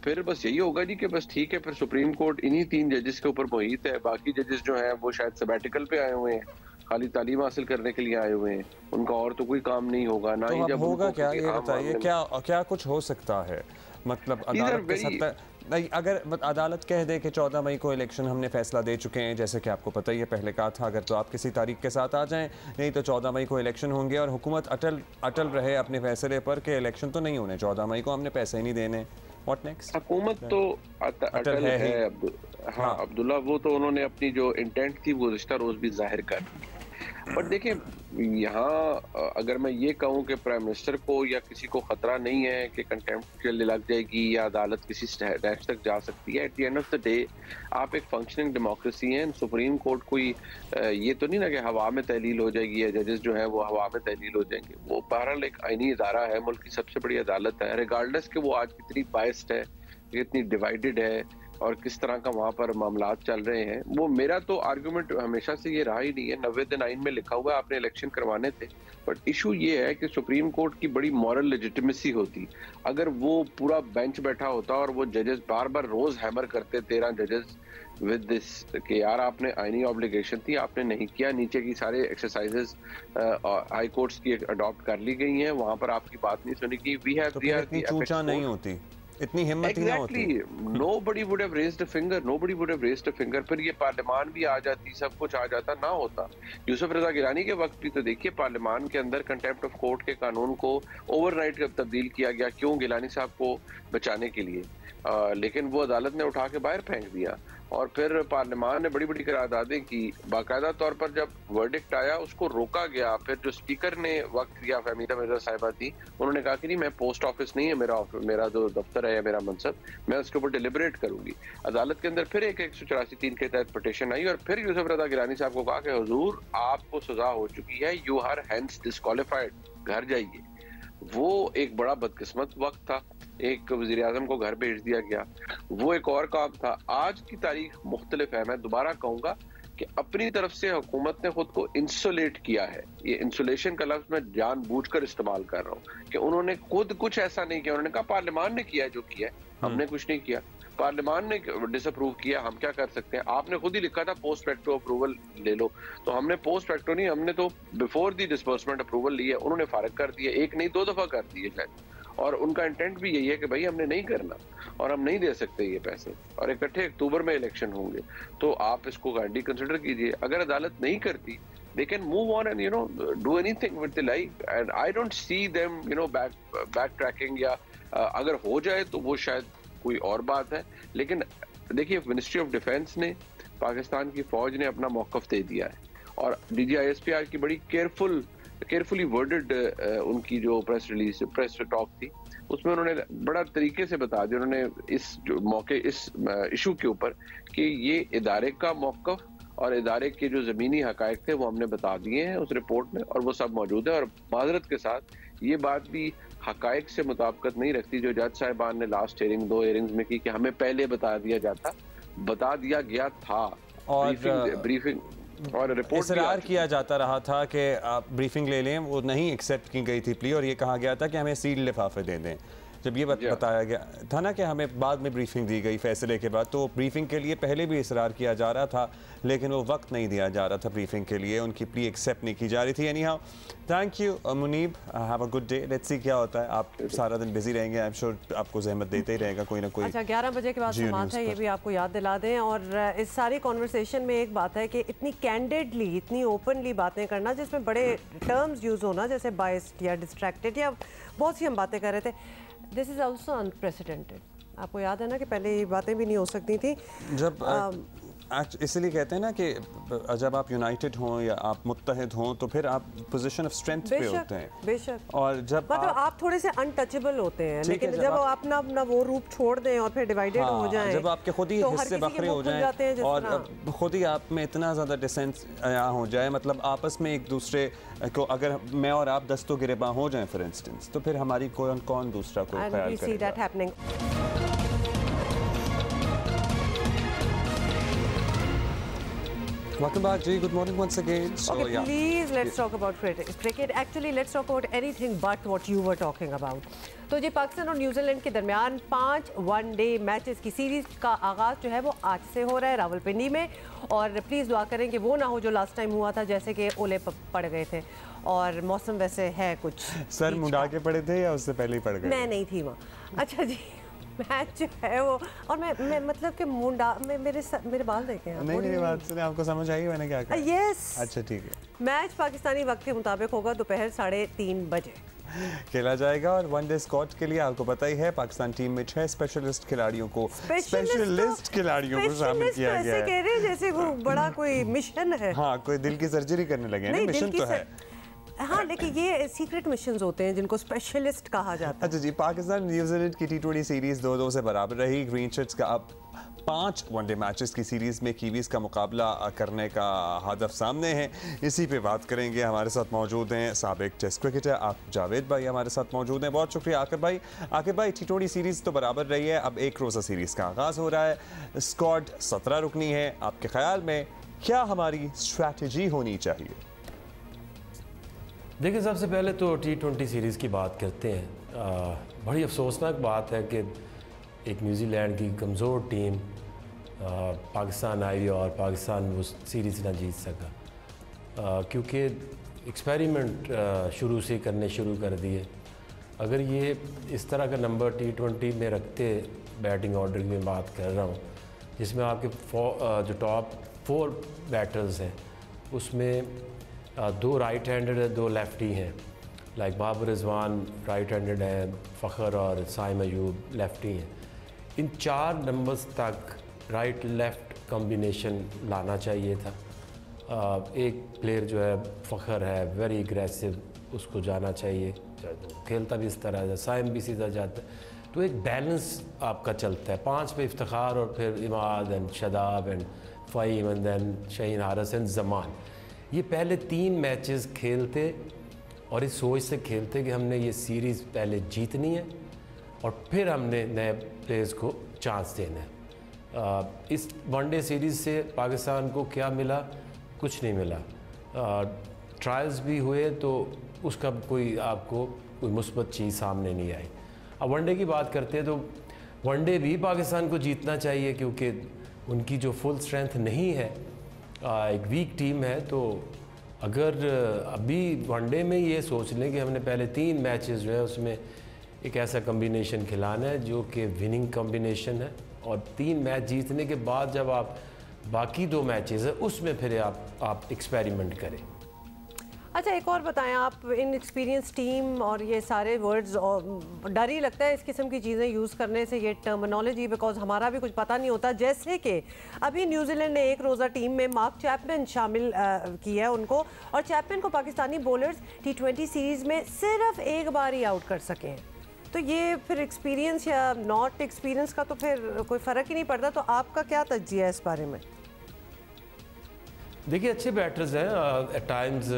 फिर बस यही होगा जी कि बस ठीक है, फिर सुप्रीम कोर्ट इन्हीं 3 जजेस के ऊपर मुहित है, बाकी जजेस जो हैं वो शायद सबैटिकल पे आए हुए हैं, खाली तालीम हासिल करने के लिए आए हुए हैं, उनका और तो कोई काम नहीं होगा ना। तो ही जब होगा क्या ये बताइए, क्या कुछ हो सकता है? मतलब अदालत के सत्ता नहीं, अगर अदालत कह दे कि 14 मई को इलेक्शन हमने फैसला दे चुके हैं, जैसे कि आपको पता ही है पहले कहा था, अगर तो आप किसी तारीख के साथ आ जाएं, नहीं तो 14 मई को इलेक्शन होंगे, और हुकूमत अटल रहे अपने फैसले पर कि इलेक्शन तो नहीं होने 14 मई को, हमने पैसे ही नहीं देने, व्हाट नेक्स्ट? हुकूमत तो अटल है। हाँ अब्दुल्ला, वो तो उन्होंने अपनी जो इंटेंट थी वो रिश्ता रोज भी जाहिर कर दी। बट देखिए यहाँ अगर मैं ये कहूँ कि प्राइम मिनिस्टर को या किसी को खतरा नहीं है कि कंटेम्प्ट के लिए लग जाएगी या अदालत किसी स्टेज तक जा सकती है, at the end of the day आप एक फंक्शनिंग डेमोक्रेसी हैं। सुप्रीम कोर्ट कोई ये तो नहीं ना कि हवा में तहलील हो जाएगी या जजेस जो हैं वो हवा में तहलील हो जाएंगे। वो बहरहाल एक आईनी इदारा है, मुल्क की सबसे बड़ी अदालत है, रिगार्डलेस कि वो आज कितनी बाइस्ड है, कितनी डिवाइडेड है और किस तरह का वहाँ पर मामलात चल रहे हैं। वो मेरा तो आर्गुमेंट हमेशा से ये रहा ही नहीं है। 90 दिन आइन में लिखा हुआ है आपने इलेक्शन करवाने थे, बट इशू ये है कि सुप्रीम कोर्ट की बड़ी मॉरल लेजिटिमेसी होती, अगर वो पूरा बेंच बैठा होता और वो जजेस बार बार रोज हैमर करते 13 जजेस विद दिस कि यार आपने आईनी ऑब्लिगेशन थी, आपने नहीं किया, नीचे की सारे एक्सरसाइजेस हाई कोर्ट्स की अडॉप्ट कर ली गई हैं, वहाँ पर आपकी बात नहीं सुनी की। वी हैव नहीं होती, इतनी हिम्मत ही ना होती। Nobody would have raised a finger. Nobody would have raised a finger. फिर ये पार्लियामान भी आ जाती, सब कुछ आ जाता, ना होता। यूसुफ रजा गिलानी के वक्त भी तो देखिए पार्लियामान के अंदर कंटेम्प्ट ऑफ कोर्ट के कानून को ओवरनाइट तब्दील किया गया, क्यों? गिलानी साहब को बचाने के लिए, लेकिन वो अदालत ने उठा के बाहर फेंक दिया। और फिर पार्लियामान ने बड़ी बड़ी करारदादें की, बाकायदा तौर पर जब वर्डिक्ट आया उसको रोका गया। फिर जो स्पीकर ने वक्त दिया, फहमीदा मिर्जा साहिबा थी, उन्होंने कहा कि नहीं मैं पोस्ट ऑफिस नहीं है मेरा जो दफ्तर है या मेरा मनसब, मैं उसके ऊपर डिलिबरेट करूंगी। अदालत के अंदर फिर एक 184(3) के तहत पिटीशन आई और फिर यूसुफ रजा गिलानी साहब को कहा कि हुजूर आपको सजा हो चुकी है, यू आर हेंस डिस्क्वालिफाइड, घर जाइए। वो एक बड़ा बदकिस्मत वक्त था, एक वजीर आजम को घर भेज दिया गया, वो एक और काम था। आज की तारीख मुख्तलिफ है। मैं दोबारा कहूंगा कि अपनी तरफ से हुकूमत ने खुद को इंसुलेट किया है। ये इंसुलेशन का लफ्ज मैं जानबूझकर इस्तेमाल कर रहा हूँ कि उन्होंने खुद कुछ ऐसा नहीं किया। उन्होंने कहा पार्लियामान ने किया जो किया है, हमने कुछ नहीं किया, पार्लियामान ने डिसअप्रूव किया, हम क्या कर सकते हैं? आपने खुद ही लिखा था पोस्ट फैक्टो अप्रूवल ले लो, तो हमने पोस्ट फैक्टो नहीं, हमने तो बिफोर दी डिसबर्समेंट अप्रूवल ली है। उन्होंने फारिग कर दिया, एक नहीं 2 दफा कर दिए शायद, और उनका इंटेंट भी यही है कि भाई हमने नहीं करना और हम नहीं दे सकते ये पैसे, और इकट्ठे अक्टूबर में इलेक्शन होंगे, तो आप इसको गारंटी कंसिडर कीजिए। अगर अदालत नहीं करती, they can move on and do anything with the life, and I don't see them backtracking, या अगर हो जाए तो वो शायद कोई और बात है। लेकिन देखिए मिनिस्ट्री ऑफ डिफेंस ने, पाकिस्तान की फौज ने अपना मौकफ दे दिया है, और DGISPR की बड़ी केयरफुली वर्डेड उनकी जो प्रेस टॉक थी, उसमें उन्होंने बड़ा तरीके से बता दिया, उन्होंने इस जो मौके, इस इशू के ऊपर कि ये इदारे का मौकफ और इदारे के जो ज़मीनी हकायक थे वो हमने बता दिए हैं उस रिपोर्ट में, और वो सब मौजूद है। और माजरत के साथ ये बात भी हकायक से मुताबिकत नहीं रखती जो जज साहिबान ने लास्ट हेयरिंग 2 हेयरिंग्स में की कि हमें पहले बता दिया गया था। और ब्रीफिंग और रिपोर्ट इसरार किया जाता रहा था कि आप ब्रीफिंग ले लें, वो नहीं एक्सेप्ट की गई थी प्ली, और ये कहा गया था कि हमें सील लिफाफे दे दें। जब ये बताया गया था ना कि हमें बाद में ब्रीफिंग दी गई फैसले के बाद, तो ब्रीफिंग के लिए पहले भी इसरार किया जा रहा था, लेकिन वो वक्त नहीं दिया जा रहा था ब्रीफिंग के लिए, उनकी प्ली एक्सेप्ट नहीं की जा रही थी। Anyhow thank you Munib, have a good day, let's see क्या होता है। आप सारा दिन बिजी रहेंगे, आई एम श्योर आपको जहमत देते ही रहेगा कोई ना कोई। अच्छा, 11 बजे के बाद समात है, ये भी आपको याद दिला दें। और इस सारी कॉन्वर्सेशन में एक बात है कि इतनी कैंडिडली, इतनी ओपनली बातें करना जिसमें बड़े टर्म्स यूज़ होना जैसे बायस्ड या डिस्ट्रैक्टेड या बहुत सी हम बातें कर रहे थे, दिस इज़ ऑल्सो अनप्रेसिडेंटेड। आपको याद है ना कि पहले ये बातें भी नहीं हो सकती थी। जब इसलिए कहते हैं ना कि जब आप यूनाइटेड हों या आप मुत्तहिद हों तो फिर आप पोजीशन ऑफ स्ट्रेंथ पे होते हैं। बेशक। और जब मतलब आप थोड़े से अनटचेबल होते हैं, लेकिन जब आप अपना वो रूप छोड़ दें और फिर डिवाइडेड हो जाएं, जब आपके खुद ही हिस्से बखरे हो जाएं और खुद ही आप में इतना ज़्यादा डिसेंस हो जाए, मतलब आपस में एक दूसरे को, अगर मैं और आप दस्तों गिरेबां हो जाएं फॉर इंस्टेंस, तो फिर हमारी कौन दूसरा कोई ख्याल करेगा। Welcome back, Ji. Good morning once again. So, okay, yeah. Please, let's talk about cricket. Actually, let's talk about anything but what you were talking about. तो जी, पाकिस्तान और न्यूजीलैंड के दरमियान 5 वन-डे मैचेस की सीरीज का आगाज़ जो है वो आज से हो रहा है रावलपिंडी में। और प्लीज़ दुआ करें कि वो ना हो जो लास्ट टाइम हुआ था, जैसे कि ओले पड़ गए थे और मौसम वैसे है कुछ। सर मुंडा के पड़े थे या उससे पहले ही पड़ गए? मैं नहीं थी वहाँ। अच्छा जी, मैच जो है वो, और मैं मतलब कि मुंडा में मेरे बाल देखे हैं। नहीं, मेरी बात सुने, आपको समझ आई मैंने क्या कहा? यस। अच्छा ठीक है। मैच पाकिस्तानी वक्त के मुताबिक होगा दोपहर 3:30 बजे खेला जाएगा। और वनडे स्क्वाड के लिए आपको पता ही है पाकिस्तान टीम में 6 स्पेशलिस्ट खिलाड़ियों को शामिल किया गया है। कह रहे हैं जैसे वो बड़ा कोई मिशन है। हाँ, कोई दिल की सर्जरी करने लगे हैं, मिशन तो है। हाँ, लेकिन ये सीक्रेट मिशंस होते हैं जिनको स्पेशलिस्ट कहा जाता है। अच्छा जी, पाकिस्तान न्यूजीलैंड की T20 सीरीज 2-2 से बराबर रही। ग्रीन शर्ट्स का अब 5 वनडे मैचेस की सीरीज में कीवीज का मुकाबला करने का हदफ सामने है। इसी पे बात करेंगे। हमारे साथ मौजूद हैं साबिक टेस्ट क्रिकेटर आप जावेद भाई हमारे साथ मौजूद हैं। बहुत शुक्रिया आकिब भाई। T20 सीरीज तो बराबर रही है, अब एक रोज़ा सीरीज का आगाज़ हो रहा है। स्क्वाड 17 रुकनी है। आपके ख्याल में क्या हमारी स्ट्रैटेजी होनी चाहिए? देखिए, सबसे पहले तो T20 सीरीज़ की बात करते हैं। बड़ी अफसोसनाक बात है कि एक न्यूजीलैंड की कमज़ोर टीम पाकिस्तान आई और पाकिस्तान वो सीरीज़ ना जीत सका, क्योंकि एक्सपेरिमेंट शुरू से करने शुरू कर दिए। अगर ये इस तरह का नंबर T20 में रखते, बैटिंग ऑर्डर की मैं बात कर रहा हूँ, जिसमें आपके जो टॉप 4 बैटर्स हैं उसमें 2 राइट हैंडेड है, 2 लेफ्टी हैं, like Babar Rizwan right handed है, फ़खर और साइम अयूब लेफ्टी हैं। इन 4 नंबर्स तक राइट लेफ़्ट कॉम्बिनेशन लाना चाहिए था। एक प्लेयर जो है फ़खर है, वेरी एग्रेसिव, उसको जाना चाहिए, खेलता भी इस तरह है, साइम भी सीधा जाता है, तो एक बैलेंस आपका चलता है। 5 पे इफ्तिखार और फिर Imad and Shadab and Fahim and then Shaheen Haris and Zaman. ये पहले 3 मैचेस खेलते और इस सोच से खेलते कि हमने ये सीरीज़ पहले जीतनी है और फिर हमने नए प्लेयर्स को चांस देना है। इस वनडे सीरीज़ से पाकिस्तान को क्या मिला? कुछ नहीं मिला। ट्रायल्स भी हुए तो उसका आपको कोई मुस्बत चीज़ सामने नहीं आई। अब वनडे की बात करते हैं तो वनडे भी पाकिस्तान को जीतना चाहिए, क्योंकि उनकी जो फुल स्ट्रेंथ नहीं है, एक वीक टीम है। तो अगर अभी वनडे में ये सोच लें कि हमने पहले 3 मैचेस जो है उसमें एक ऐसा कॉम्बिनेशन खिलाना है जो कि विनिंग कॉम्बिनेशन है, और 3 मैच जीतने के बाद जब आप बाकी 2 मैचेस है उसमें फिर आप एक्सपेरिमेंट करें। अच्छा, एक और बताएं, आप इन एक्सपीरियंस टीम और ये सारे वर्ड्स, डर ही लगता है इस किस्म की चीज़ें यूज़ करने से, ये टर्मिनोलॉजी, बिकॉज हमारा भी कुछ पता नहीं होता। जैसे कि अभी न्यूजीलैंड ने एक रोज़ा टीम में मार्क चैपमैन शामिल किया है उनको, और चैपमैन को पाकिस्तानी बॉलर्स T20 सीरीज़ में सिर्फ एक बार ही आउट कर सके हैं। तो ये फिर एक्सपीरियंस या नॉट एक्सपीरियंस का तो फिर कोई फ़र्क ही नहीं पड़ता। तो आपका क्या तज्जिया है इस बारे में? देखिए अच्छे बैटर्स हैं, एट टाइम्स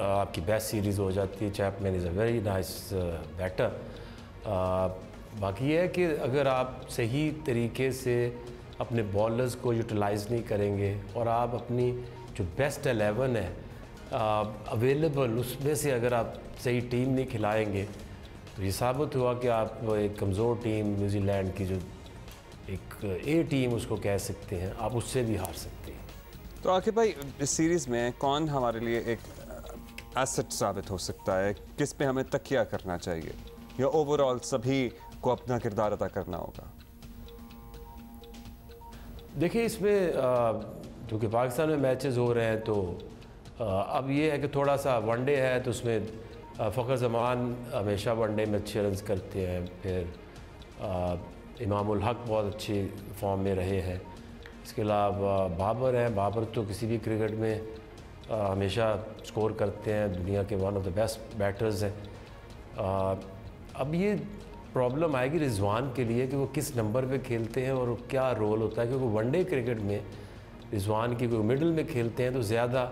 आपकी बेस्ट सीरीज़ हो जाती है। Chapman is a very nice batter. बाकी ये है कि अगर आप सही तरीके से अपने बॉलर्स को यूटिलाइज़ नहीं करेंगे और आप अपनी जो बेस्ट 11 है अवेलेबल उसमें से अगर आप सही टीम नहीं खिलाएंगे तो ये साबित हुआ कि आप एक कमज़ोर टीम न्यूजीलैंड की जो एक ए टीम उसको कह सकते हैं, आप उससे भी हार सकते हैं। तो आखिर भाई इस सीरीज़ में कौन हमारे लिए एक एसेट साबित हो सकता है, किस पे हमें तकिया करना चाहिए, या ओवरऑल सभी को अपना किरदार अदा करना होगा? देखिए इसमें क्योंकि पाकिस्तान में मैचेस हो रहे हैं तो अब ये है कि थोड़ा सा वनडे है तो उसमें फ़खर जमान हमेशा वनडे में अच्छे रन्स करते हैं, फिर इमामुल हक बहुत अच्छी फॉर्म में रहे हैं। इसके अलावा बाबर हैं, बाबर तो किसी भी क्रिकेट में हमेशा स्कोर करते हैं, दुनिया के one of the best batters हैं। अब ये प्रॉब्लम आएगी रिजवान के लिए कि वो किस नंबर पे खेलते हैं और क्या रोल होता है, क्योंकि वनडे क्रिकेट में रिजवान की कोई मिडिल में खेलते हैं तो ज़्यादा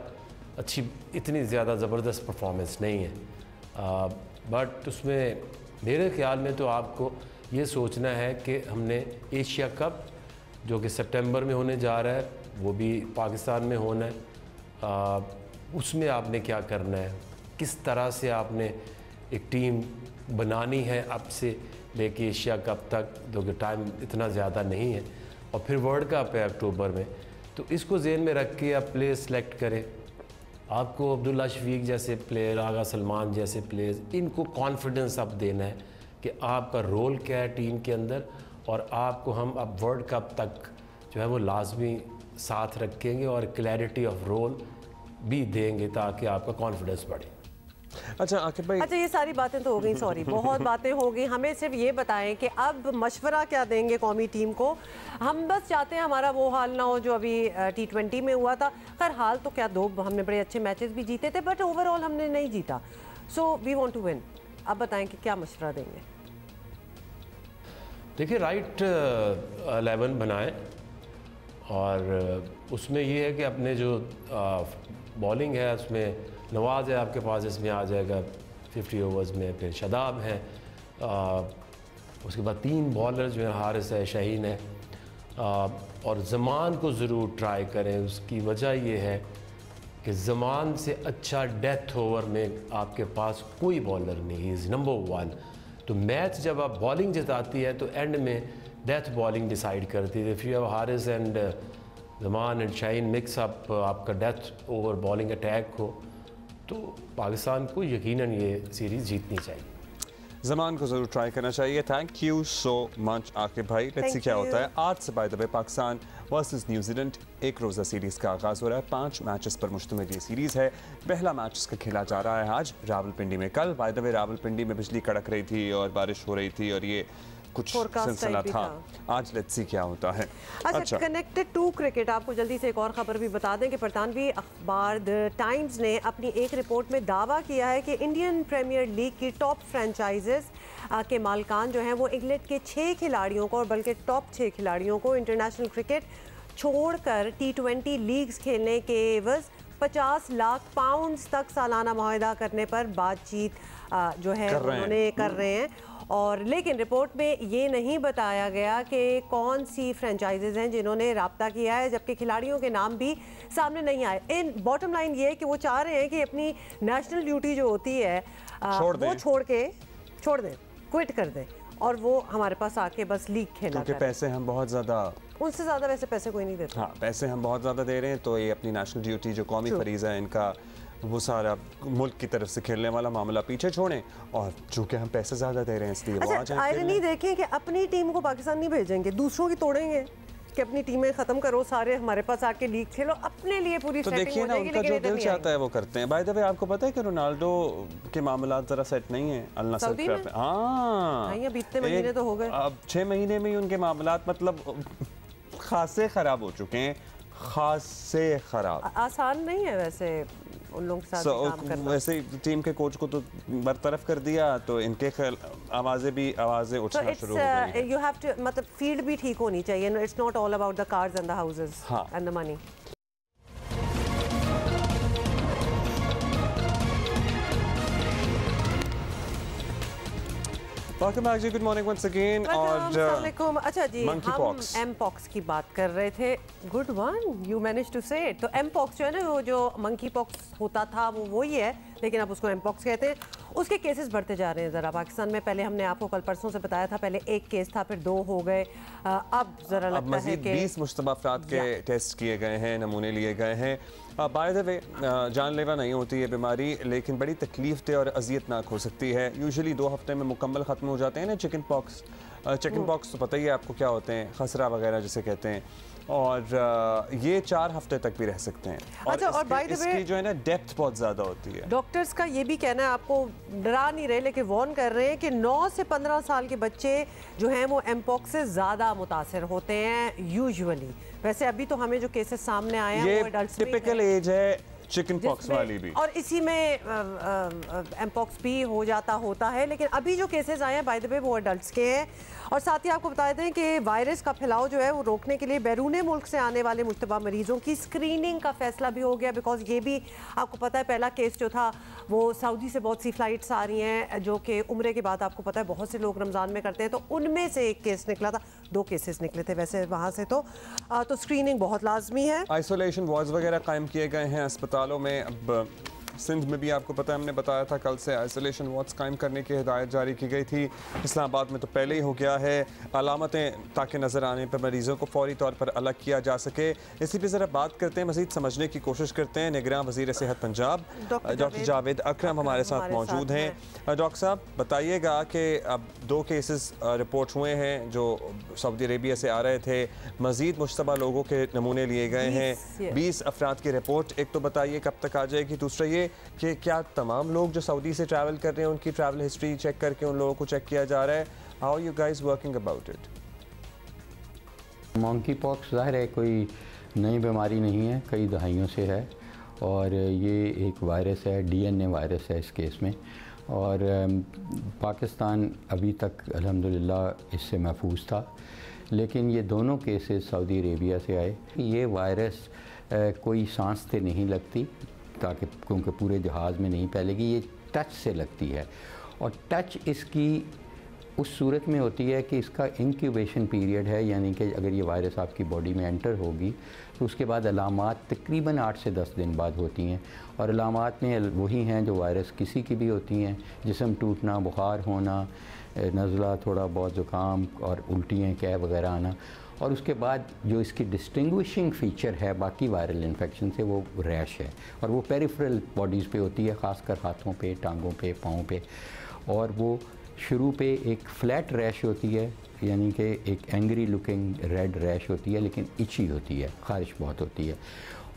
अच्छी इतनी ज़्यादा ज़बरदस्त परफॉर्मेंस नहीं है। बट उसमें मेरे ख़्याल में तो आपको ये सोचना है कि हमने एशिया कप जो कि सितंबर में होने जा रहा है वो भी पाकिस्तान में होना है, उसमें आपने क्या करना है, किस तरह से आपने एक टीम बनानी है अब से लेके एशिया कप तक, जो कि टाइम इतना ज़्यादा नहीं है, और फिर वर्ल्ड कप है अक्टूबर में। तो इसको ज़हन में रख के आप प्लेयर सेलेक्ट करें। आपको अब्दुल्ला शफीक जैसे प्लेयर, आगा सलमान जैसे प्लेयर्स, इनको कॉन्फिडेंस अब देना है कि आपका रोल क्या है टीम के अंदर, और आपको हम अब वर्ल्ड कप तक जो है वो लाजमी साथ रखेंगे और क्लैरिटी ऑफ रोल भी देंगे ताकि आपका कॉन्फिडेंस बढ़े। अच्छा आकिब भाई, अच्छा ये सारी बातें तो हो गई, सॉरी बहुत बातें हो गई। हमें सिर्फ ये बताएं कि अब मशवरा क्या देंगे कौमी टीम को। हम बस चाहते हैं हमारा वो हाल ना हो जो अभी T20 में हुआ था। खैर हाल तो क्या, दो हमने बड़े अच्छे मैचेस भी जीते थे बट ओवरऑल हमने नहीं जीता। So we want to win. अब बताएं कि क्या मशवरा देंगे। देखिए राइट 11 बनाएं और उसमें ये है कि अपने जो बॉलिंग है उसमें नवाज़ है आपके पास, इसमें आ जाएगा 50 ओवर्स में, फिर शदाब हैं, उसके बाद 3 बॉलर जो हैं, हारिस है, शाहीन है, और ज़मान को ज़रूर ट्राई करें। उसकी वजह ये है कि ज़मान से अच्छा डेथ ओवर में आपके पास कोई बॉलर नहीं, इज़ नंबर 1। तो मैच जब आप बॉलिंग जिताती है तो एंड में डेथ बॉलिंग डिसाइड करती है। If you have Haris and Zaman and Shaheen mix up, आपका डेथ ओवर बॉलिंग अटैक हो तो पाकिस्तान को यकीनन ये सीरीज़ जीतनी चाहिए। ज़मान को ज़रूर ट्राई करना चाहिए। Thank you so much Aqib भाई। लेट्स सी क्या होता है। आज से by the way Pakistan versus New Zealand एक रोज़ा सीरीज़ का आगाज़ हो रहा है। 5 मैचेस पर मुश्तमिल ये सीरीज़ है। पहला मैच इसका खेला जा रहा है आज रावलपिंडी में। कल बाय द वे रावलपिंडी में बिजली कड़क रही थी और बारिश हो रही थी और ये कुछ सिलसिला था। आज लेट्स सी क्या होता है। अच्छा कनेक्टेड टू क्रिकेट आपको जल्दी से एक और खबर भी बता दें कि बरतानवी अखबार द टाइम्स ने अपनी एक रिपोर्ट में दावा किया है कि इंडियन प्रीमियर लीग की टॉप फ्रेंचाइजेस के मालिकान जो हैं वो इंग्लैंड के 6 खिलाड़ियों को, और बल्कि टॉप 6 खिलाड़ियों को इंटरनेशनल क्रिकेट छोड़कर T20 लीग्स खेलने के एवज 50 लाख पाउंड्स तक सालाना मुआहदा करने पर बातचीत जो है उन्होंने कर रहे हैं। और लेकिन रिपोर्ट में ये नहीं बताया गया कि कौन सी फ्रेंचाइजेज हैं जिन्होंने राब्ता किया है, जबकि खिलाड़ियों के नाम भी सामने नहीं आए। इन बॉटम लाइन ये है कि वो चाह रहे हैं कि अपनी नेशनल ड्यूटी जो होती है वो छोड़ दें, क्विट कर दें और वो हमारे पास आके बस लीग खेला क्योंकि पैसे हम बहुत ज़्यादा, उनसे ज़्यादा वैसे पैसे कोई नहीं देता। हाँ पैसे हम बहुत ज़्यादा दे रहे हैं तो ये अपनी नेशनल ड्यूटी जो कौमी फरीज़ है इनका वो सारा मुल्क की तरफ से खेलने वाला मामला पीछे छोड़ें, और चूंकि हम पैसे ज़्यादा दे रहे हैं इसलिए वो आ जाएं। आयरनी देखें कि अपनी टीम को पाकिस्तान नहीं भेजेंगे, दूसरों की तोड़ेंगे कि अपनी टीमें ख़त्म करो, सारे हमारे पास आके लीग खेलो, अपने लिए पूरी तो देखिए ना उनका जो दिल चाहता है वो करते हैं। बाय द वे आपको पता है कि रोनाल्डो के मामला ज़रा सेट नहीं है अल नसर पे। हाँ बीतते महीने तो हो गए, अब 6 महीने में ही उनके मामला मतलब खासे ख़राब हो चुके हैं, खासे ख़राब। आसान नहीं है वैसे उन लोगों के साथ काम करना। वैसे टीम के कोच को तो बरतरफ कर दिया तो इनके आवाज़ें उठना शुरू हो गई। यू हैव टू मतलब फील्ड भी ठीक होनी चाहिए। It's not all about the cars and the houses and the money. Welcome back जी, गुड मॉर्निंग वंस अगेन। और अच्छा जी, हम pox. एम पॉक्स की बात कर रहे थे। Good one, you manage to say it. तो एम पॉक्स जो है ना, वो जो मंकी पॉक्स होता था वो वही है, लेकिन अब उसको एम पॉक्स कहते हैं। उसके केसेस बढ़ते जा रहे हैं ज़रा पाकिस्तान में। पहले हमने आपको कल परसों से बताया था, पहले एक केस था, फिर 2 हो गए, अब ज़रा लगता है कि 20 मुश्तबा अफराद के टेस्ट किए गए हैं, नमूने लिए गए हैं। बाय द वे, जानलेवा नहीं होती है बीमारी, लेकिन बड़ी तकलीफ दे और अजियतनाक हो सकती है। यूजुअली 2 हफ्ते में मुकम्मल ख़त्म हो जाते हैं ना चिकन पॉक्स। चिकन पॉक्स तो पता ही है आपको क्या होते हैं, खसरा वगैरह जिसे कहते हैं, और ये 4 हफ्ते तक भी रह सकते हैं। और अच्छा, और बाय द वे इसकी जो है ना डेप्थ बहुत ज़्यादा होती है। डॉक्टर्स का ये भी कहना है, आपको डरा नहीं रहे लेकिन वार्न कर रहे हैं कि 9 से 15 साल के बच्चे जो हैं वो एमपॉक्स से ज़्यादा मुतासर होते हैं यूजुअली। वैसे अभी तो हमें जो केसेस सामने आए हैं वो एडल्ट्स में टिपिकल एज है चिकन पॉक्स वाली भी, और इसी में एमपॉक्स भी हो जाता होता है। लेकिन अभी जो केसेस आए हैं बाय द वे वो एडल्ट्स के हैं। और साथ ही आपको बता दें कि वायरस का फैलाव जो है वो रोकने के लिए बैरून मुल्क से आने वाले मुश्तबा मरीजों की स्क्रीनिंग का फैसला भी हो गया। बिकॉज ये भी आपको पता है, पहला केस जो था वो सऊदी से बहुत सी फ़्लाइट्स आ रही हैं जो कि उम्रे के बाद आपको पता है बहुत से लोग रमज़ान में करते हैं, तो उनमें से एक केस निकला था, 2 केसेस निकले थे वैसे वहाँ से। तो स्क्रीनिंग बहुत लाजमी है। आइसोलेशन वार्ड्स वगैरह कायम किए गए हैं अस्पतालों में। अब सिंध में भी आपको पता है, हमने बताया था कल से आइसोलेशन वार्ड्स कायम करने की हिदायत जारी की गई थी। इस्लामाबाद में तो पहले ही हो गया है। अलामतें ताकि नज़र आने पर मरीज़ों को फौरी तौर पर अलग किया जा सके। इसी पर ज़रा बात करते हैं, मज़ीद समझने की कोशिश करते हैं। निगरान वज़ीर सेहत पंजाब डॉक्टर जावेद अकरम हमारे साथ मौजूद हैं। डॉक्टर साहब बताइएगा कि अब 2 केसेस रिपोर्ट हुए हैं जो सऊदी अरेबिया से आ रहे थे, मज़ीद मुश्तबा लोगों के नमूने लिए गए हैं, 20 अफराद की रिपोर्ट। एक तो बताइए कब तक आ जाएगी, दूसरा ये कि क्या तमाम लोग जो सऊदी से ट्रैवल कर रहे हैं उनकी ट्रैवल हिस्ट्री चेक करके उन लोगों को चेक किया जा रहा है? How you guys working about it? Monkey pox ज़ाहिर है कोई नई बीमारी नहीं है, कई दहाइयों से है, और ये एक वायरस है, DNA वायरस है इस केस में। और पाकिस्तान अभी तक अल्हम्दुलिल्लाह इससे महफूज था, लेकिन ये दोनों केसेस सऊदी अरेबिया से आए। ये वायरस कोई सांस से नहीं लगती, ताकि क्योंकि पूरे जहाज़ में नहीं फैलेगी, ये टच से लगती है। और टच इसकी उस सूरत में होती है कि इसका इंक्यूबेशन पीरियड है, यानी कि अगर ये वायरस आपकी बॉडी में एंटर होगी तो उसके बाद अलामात तकरीबन 8 से 10 दिन बाद होती हैं। और अलामात में वही हैं जो वायरस किसी की भी होती हैं, जिस्म टूटना, बुखार होना, नज़ला, थोड़ा बहुत ज़ुकाम और उल्टियाँ, कै वगैरह आना। और उसके बाद जो इसकी डिस्टिंग्विशिंग फ़ीचर है बाकी वायरल इन्फेक्शन से, वो रैश है, और वो पेरिफेरल बॉडीज़ पे होती है, ख़ासकर हाथों पे, टांगों पे, पाँव पे। और वो शुरू पे एक फ्लैट रैश होती है, यानी कि एक एंग्री लुकिंग रेड रैश होती है, लेकिन इची होती है, ख़ारिश बहुत होती है।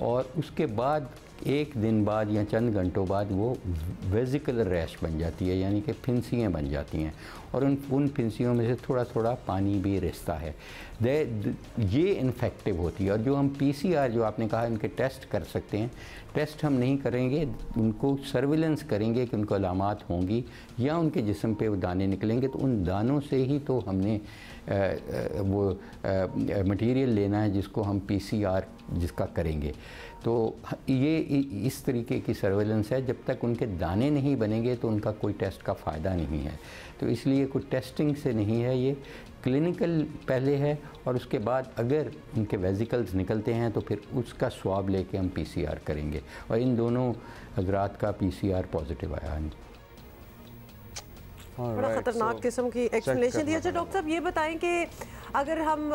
और उसके बाद 1 दिन बाद या चंद घंटों बाद वो वेजिकुलर रैश बन जाती है, यानी कि फिंसियाँ बन जाती हैं, और उन फिंसियों में से थोड़ा थोड़ा पानी भी रिसता है। ये इन्फेक्टिव होती है। और जो हम PCR जो आपने कहा इनके टेस्ट कर सकते हैं, टेस्ट हम नहीं करेंगे, उनको सर्विलेंस करेंगे कि उनको अलामात होंगी या उनके जिस्म पे वो दाने निकलेंगे, तो उन दानों से ही तो हमने वो मटेरियल लेना है जिसको हम PCR जिसका करेंगे। तो ये इस तरीके की सर्वेलेंस है। जब तक उनके दाने नहीं बनेंगे तो उनका कोई टेस्ट का फ़ायदा नहीं है। तो इसलिए कोई टेस्टिंग से नहीं है, ये क्लिनिकल पहले है, और उसके बाद अगर उनके वेजिकल्स निकलते हैं तो फिर उसका स्वाब लेके हम PCR करेंगे। और इन दोनों हजरात का PCR पॉजिटिव आया है। बड़ा ख़तरनाक किस्म की एक्सप्लेनेशन दी। अच्छा डॉक्टर साहब ये बताएं कि अगर हम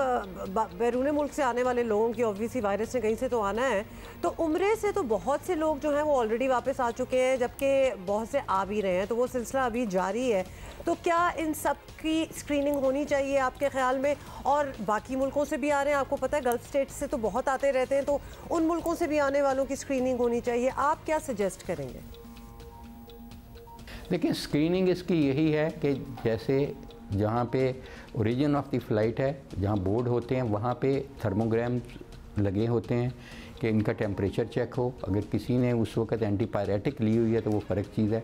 बैरून मुल्क से आने वाले लोगों की, ऑब्वियसली वायरस ने कहीं से तो आना है, तो उम्रे से तो बहुत से लोग जो हैं वो ऑलरेडी वापस आ चुके हैं, जबकि बहुत से आ भी रहे हैं, तो वो सिलसिला अभी जारी है। तो क्या इन सब की स्क्रीनिंग होनी चाहिए आपके ख्याल में? और बाकी मुल्कों से भी आ रहे हैं, आपको पता है गल्फ स्टेट्स से तो बहुत आते रहते हैं, तो उन मुल्कों से भी आने वालों की स्क्रीनिंग होनी चाहिए। आप क्या सजेस्ट करेंगे? देखिए, स्क्रीनिंग इसकी यही है कि जैसे जहाँ पे ओरिजिन ऑफ द फ़्लाइट है, जहाँ बोर्ड होते हैं, वहाँ पे थर्मोग्राम लगे होते हैं कि इनका टेम्परेचर चेक हो। अगर किसी ने उस वक्त एंटीपायरेटिक ली हुई है तो वो फ़र्क चीज़ है।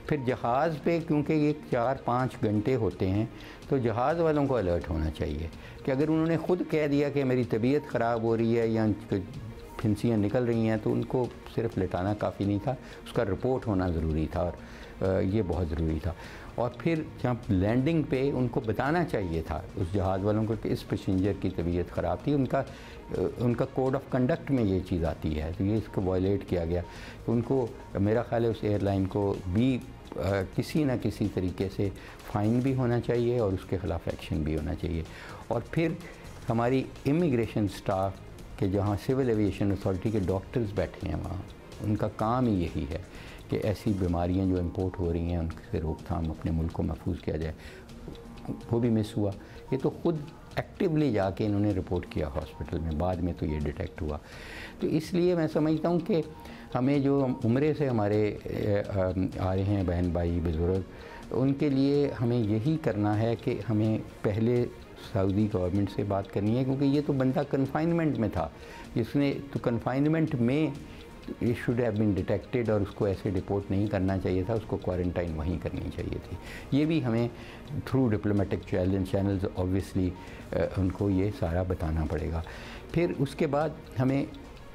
फिर जहाज़ पे क्योंकि ये 4-5 घंटे होते हैं, तो जहाज़ वालों को अलर्ट होना चाहिए कि अगर उन्होंने ख़ुद कह दिया कि मेरी तबीयत ख़राब हो रही है या फिंसियाँ निकल रही हैं, तो उनको सिर्फ लेटाना काफ़ी नहीं था, उसका रिपोर्ट होना ज़रूरी था, और ये बहुत ज़रूरी था। और फिर जहाँ लैंडिंग पे उनको बताना चाहिए था उस जहाज़ वालों को कि इस पैसेंजर की तबीयत ख़राब थी। उनका कोड ऑफ कंडक्ट में ये चीज़ आती है, तो ये इसको वायलेट किया गया। तो उनको मेरा ख्याल है उस एयरलाइन को भी किसी न किसी तरीके से फ़ाइन भी होना चाहिए और उसके ख़िलाफ़ एक्शन भी होना चाहिए। और फिर हमारी इमिग्रेशन स्टाफ के जहाँ सिविल एविएशन अथॉरिटी के डॉक्टर्स बैठे हैं वहाँ, उनका काम ही यही है कि ऐसी बीमारियां जो इंपोर्ट हो रही हैं उनसे रोकथाम अपने मुल्क को महफूज किया जाए। वो भी मिस हुआ। ये तो ख़ुद एक्टिवली जाके इन्होंने रिपोर्ट किया हॉस्पिटल में, बाद में तो ये डिटेक्ट हुआ। तो इसलिए मैं समझता हूँ कि हमें जो उम्रे से हमारे आ रहे हैं बहन भाई बुज़ुर्ग, उनके लिए हमें यही करना है कि हमें पहले सऊदी गवर्नमेंट से बात करनी है, क्योंकि ये तो बंदा कन्फाइनमेंट में था, इसने तो कन्फाइनमेंट में it should have been detected और उसको ऐसे डिपोर्ट नहीं करना चाहिए था, उसको क्वारंटाइन वहीं करनी चाहिए थी। ये भी हमें थ्रू डिप्लोमेटिक चैनल्स ऑब्वियसली उनको ये सारा बताना पड़ेगा। फिर उसके बाद हमें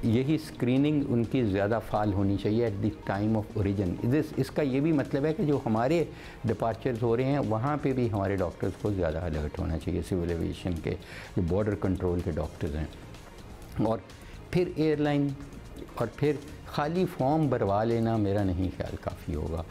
यही स्क्रीनिंग उनकी ज़्यादा फाल होनी चाहिए at the time of origin. इसका ये भी मतलब है कि जो हमारे डिपार्चर्स हो रहे हैं वहाँ पे भी हमारे डॉक्टर्स को ज़्यादा अलर्ट होना चाहिए, सिविल एविएशन के जो बॉर्डर कंट्रोल के डॉक्टर्स हैं। और फिर एयरलाइन और फिर खाली फॉर्म भरवा लेना मेरा नहीं ख्याल काफ़ी होगा।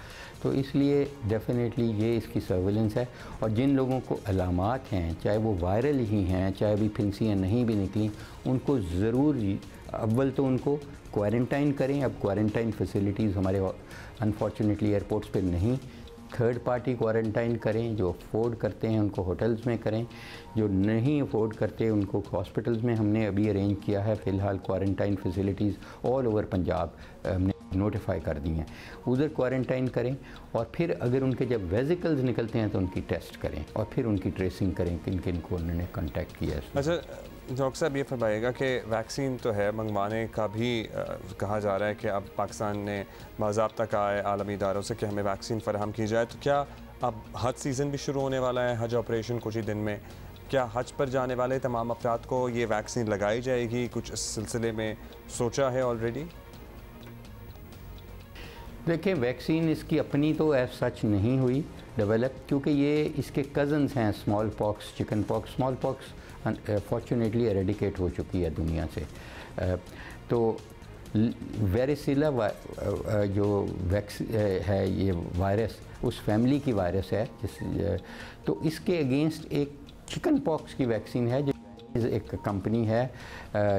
तो इसलिए डेफिनेटली ये इसकी सर्विलेंस है। और जिन लोगों को अलामात हैं, चाहे वो वायरल ही हैं, चाहे भी फिंसियाँ नहीं भी निकली, उनको ज़रूर अव्वल तो उनको क्वारंटाइन करें। अब क्वारंटाइन फैसिलिटीज़ हमारे अनफॉर्चुनेटली एयरपोर्ट्स पे नहीं, थर्ड पार्टी क्वारंटाइन करें। जो अफोर्ड करते हैं उनको होटल्स में करें, जो नहीं अफोर्ड करते उनको हॉस्पिटल्स में हमने अभी अरेंज किया है। फ़िलहाल quarantine facilities all over Punjab हमने नोटिफाई कर दी हैं, उधर क्वारंटाइन करें। और फिर अगर उनके जब वेजिकल्स निकलते हैं तो उनकी टेस्ट करें और फिर उनकी ट्रेसिंग करें किन किन को उन्होंने कॉन्टैक्ट किया है। अच्छा डॉक्टर साहब, ये फरमाइएगा कि वैक्सीन तो है, मंगवाने का भी कहा जा रहा है कि अब पाकिस्तान ने बाज़ाब्ता कहा है आलमी इदारों से कि हमें वैक्सीन फ़राहम की जाए। तो क्या अब हज सीज़न भी शुरू होने वाला है, हज ऑपरेशन कुछ ही दिन में, क्या हज पर जाने वाले तमाम अफराद को ये वैक्सीन लगाई जाएगी? कुछ इस सिलसिले में सोचा है ऑलरेडी? देखिए, वैक्सीन इसकी अपनी तो एज सच नहीं हुई डेवलप, क्योंकि ये इसके कज़न्स हैं small pox, chicken pox. Small pox fortunately eradicate हो चुकी है दुनिया से। तो वेरिसिला जो है ये वायरस उस फैमिली की वायरस है तो इसके अगेंस्ट एक चिकन पॉक्स की वैक्सीन है जो एक कंपनी है,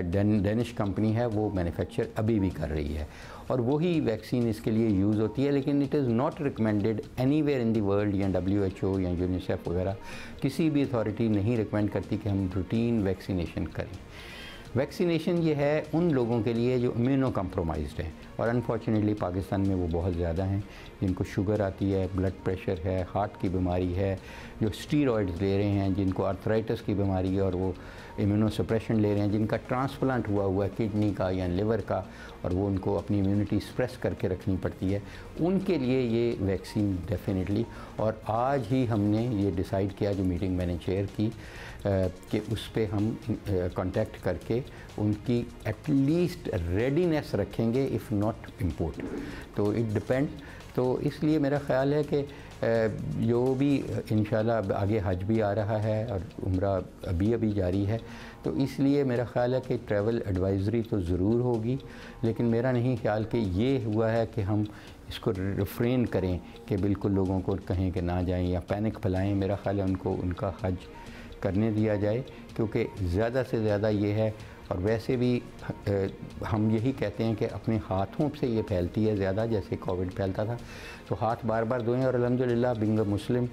डेनिश कंपनी है, वो मैन्युफैक्चर अभी भी कर रही है और वही वैक्सीन इसके लिए यूज़ होती है। लेकिन it is not recommended anywhere in the world, या WHO या यूनिसेफ वगैरह किसी भी अथॉरिटी नहीं रिकमेंड करती कि हम रूटीन वैक्सीनेशन करें। वैक्सीनेशन ये है उन लोगों के लिए जो इम्यूनो कम्प्रोमाइज्ड हैं, और अनफॉर्चुनेटली पाकिस्तान में वो बहुत ज़्यादा हैं, जिनको शुगर आती है, ब्लड प्रेशर है, हार्ट की बीमारी है, जो स्टीरॉइड्स ले रहे हैं, जिनको आर्थराइटिस की बीमारी है और वो इम्यूनो सप्रेशन ले रहे हैं, जिनका ट्रांसप्लांट हुआ है किडनी का या लिवर का और वो उनको अपनी इम्यूनिटी सप्रेस करके रखनी पड़ती है, उनके लिए ये वैक्सीन डेफिनेटली। और आज ही हमने ये डिसाइड किया, जो मीटिंग मैंने चेयर की, कि उस पर हम कांटेक्ट करके उनकी एटलीस्ट रेडीनेस रखेंगे, इफ़ नॉट इम्पोर्ट। तो इट डिपेंड। तो इसलिए मेरा ख़्याल है कि जो भी इंशाल्लाह आगे हज भी आ रहा है और उम्रा अभी जारी है, तो इसलिए मेरा ख़्याल है कि ट्रैवल एडवाइज़री तो ज़रूर होगी, लेकिन मेरा नहीं ख्याल कि ये हुआ है कि हम इसको रिफ्रेन करें कि बिल्कुल लोगों को कहें कि ना जाएं या पैनिक फैलाएं। मेरा ख़्याल है उनको उनका हज करने दिया जाए, क्योंकि ज़्यादा से ज़्यादा ये है। और वैसे भी हम यही कहते हैं कि अपने हाथों से ये फैलती है ज़्यादा, जैसे कोविड फैलता था। तो हाथ बार बार धोएं। और अल्हम्दुलिल्लाह बिंग मुस्लिम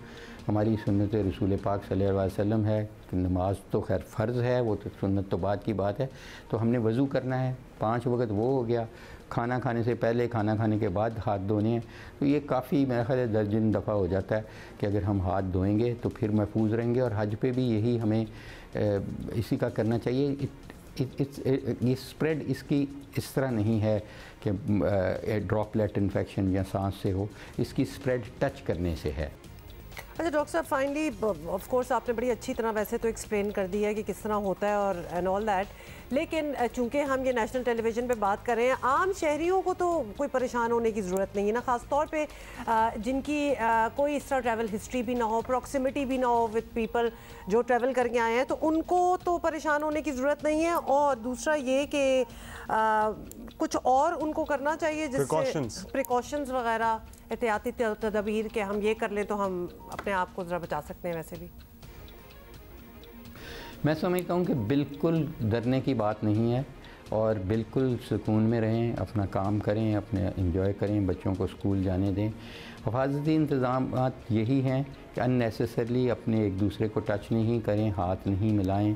हमारी सुन्नत रसूल पाक सल्लल्लाहु अलैहि वसल्लम है कि नमाज तो खैर फ़र्ज़ है, वो तो सुन्नत तो बाद की बात है। तो हमने वज़ू करना है 5 वक्त, वो हो गया। खाना खाने से पहले, खाना खाने के बाद हाथ धोने हैं। तो ये काफ़ी मेरा ख्याल है दर्जन दफ़ा हो जाता है कि अगर हम हाथ धोएंगे तो फिर महफूज रहेंगे। और हज पे भी यही हमें इसी का करना चाहिए। ये स्प्रेड इसकी इस तरह नहीं है कि ड्रॉपलेट इन्फेक्शन या सांस से हो, इसकी स्प्रेड टच करने से है। अच्छा डॉक्टर साहब, फाइनली ऑफ कोर्स आपने बड़ी अच्छी तरह वैसे तो एक्सप्लेन कर दिया है कि किस तरह होता है और एंड ऑल दैट, लेकिन चूंकि हम ये नेशनल टेलीविज़न पे बात कर रहे हैं, आम शहरियों को तो कोई परेशान होने की ज़रूरत नहीं है ना, ख़ास तौर पे जिनकी कोई इस तरह ट्रैवल हिस्ट्री भी ना हो, प्रॉक्सिमिटी भी ना हो विद पीपल जो ट्रैवल करके आए हैं, तो उनको तो परेशान होने की ज़रूरत नहीं है। और दूसरा ये कि कुछ और उनको करना चाहिए जिससे प्रिकॉशंस वगैरह, एहतियाती तदबीर के हम ये कर लें तो हम अपने आप को ज़रा बचा सकते हैं। वैसे भी मैं समझता हूँ कि बिल्कुल डरने की बात नहीं है और बिल्कुल सुकून में रहें, अपना काम करें, अपने एंजॉय करें, बच्चों को स्कूल जाने दें। हिफाजती इंतज़ाम यही हैं कि अननेसेसरली अपने एक दूसरे को टच नहीं करें, हाथ नहीं मिलाएं,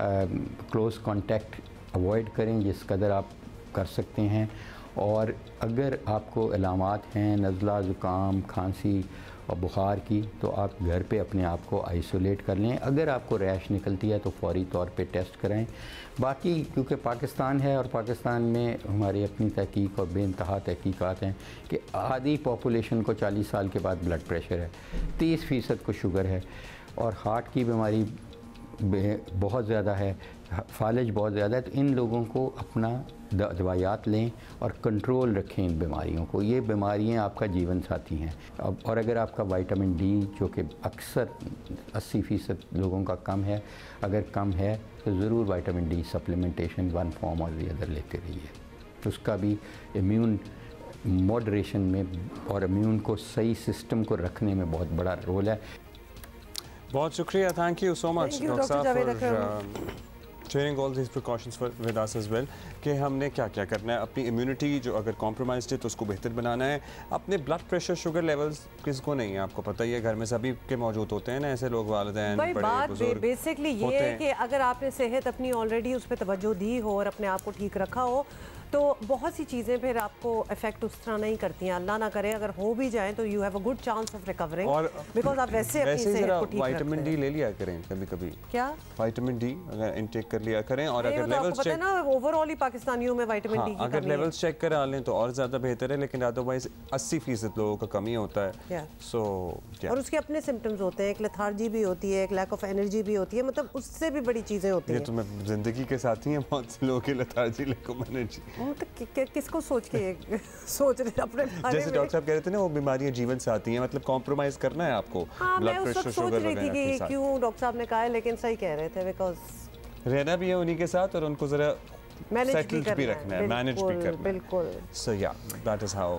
क्लोज़ कांटेक्ट अवॉइड करें जिस कदर आप कर सकते हैं। और अगर आपको अलामात हैं नज़ला, ज़ुकाम, खांसी और बुखार की, तो आप घर पे अपने आप को आइसोलेट कर लें। अगर आपको रैश निकलती है तो फौरी तौर पे टेस्ट कराएं। बाकी क्योंकि पाकिस्तान है और पाकिस्तान में हमारी अपनी तहकीक और बेइंतहा तहकीकात हैं कि आधी पॉपुलेशन को 40 साल के बाद ब्लड प्रेशर है, 30% को शुगर है और हार्ट की बीमारी बहुत ज़्यादा है, फालिज बहुत ज़्यादा है। तो इन लोगों को अपना दवाइयात लें और कंट्रोल रखें इन बीमारियों को। ये बीमारियां आपका जीवन साथी हैं। और अगर आपका विटामिन डी जो कि अक्सर 80% लोगों का कम है, अगर कम है तो ज़रूर vitamin D supplementation one form और दी अदर लेते रहिए। उसका भी इम्यून मॉडरेशन में और इम्यून को सही सिस्टम को रखने में बहुत बड़ा रोल है। बहुत शुक्रिया, thank you so much doctor साहब for sharing all this precautions with us as well कि हमने क्या क्या करना है। अपनी इम्यूनिटी जो अगर कॉम्प्रोमाइज्ड है तो उसको बेहतर बनाना है। अपने ब्लड प्रेशर, शुगर लेवल्स किसको नहीं है, आपको पता ही है, घर में सभी के मौजूद होते हैं ना ऐसे लोग, वालिदैन, बड़े बुजुर्ग। बेसिकली ये है कि अगर आपने सेहत अपनी ऑलरेडी उस पर तवज्जो दी हो और अपने आप को ठीक रखा हो तो बहुत सी चीज़ें फिर आपको इफेक्ट उस तरह नहीं करती हैं। अल्लाह ना करे अगर हो भी जाए तो you have a good chance of recovering, because आप वैसे अपनी सेहत को ठीक रखते हैं। विटामिन डी ले लिया करें कभी कभी। क्या विटामिन डी अगर इनटेक कर लिया करें और अगर लेवल्स चेक, ना ओवरऑल ही पाकिस्तानियों में विटामिन डी की अगर लेवल्स चेक करा लें तो और ज़्यादा बेहतर है, लेकिन अदरवाइज 80% लोगों का कमी होता है। सो और उसके अपने सिम्टम्स होते हैं, एक लेथार्जी भी होती है, एक लैक ऑफ एनर्जी भी होती है, मतलब उससे भी बड़ी चीज़ें होती हैं। ये तो मैं जिंदगी के साथ ही है, बहुत से लोगों की लेथार्जी, लैक ऑफ एनर्जी। किसको सोच के सोच रहे अपने बारे जैसे डॉक्टर साहब कह रहे थे ना, वो बीमारियां जीवन से आती हैं, मतलब कॉम्प्रोमाइज करना है आपको। ब्लड प्रेशर, शुगर वगैरह के साथ। क्यों डॉक्टर साहब ने कहा है, लेकिन सही कह रहे थे, बिकॉज रहना भी है उन्हीं के साथ और उनको जरा सेटल्ड भी रखना है, मैनेज भी करना है। बिल्कुल। सो या that is how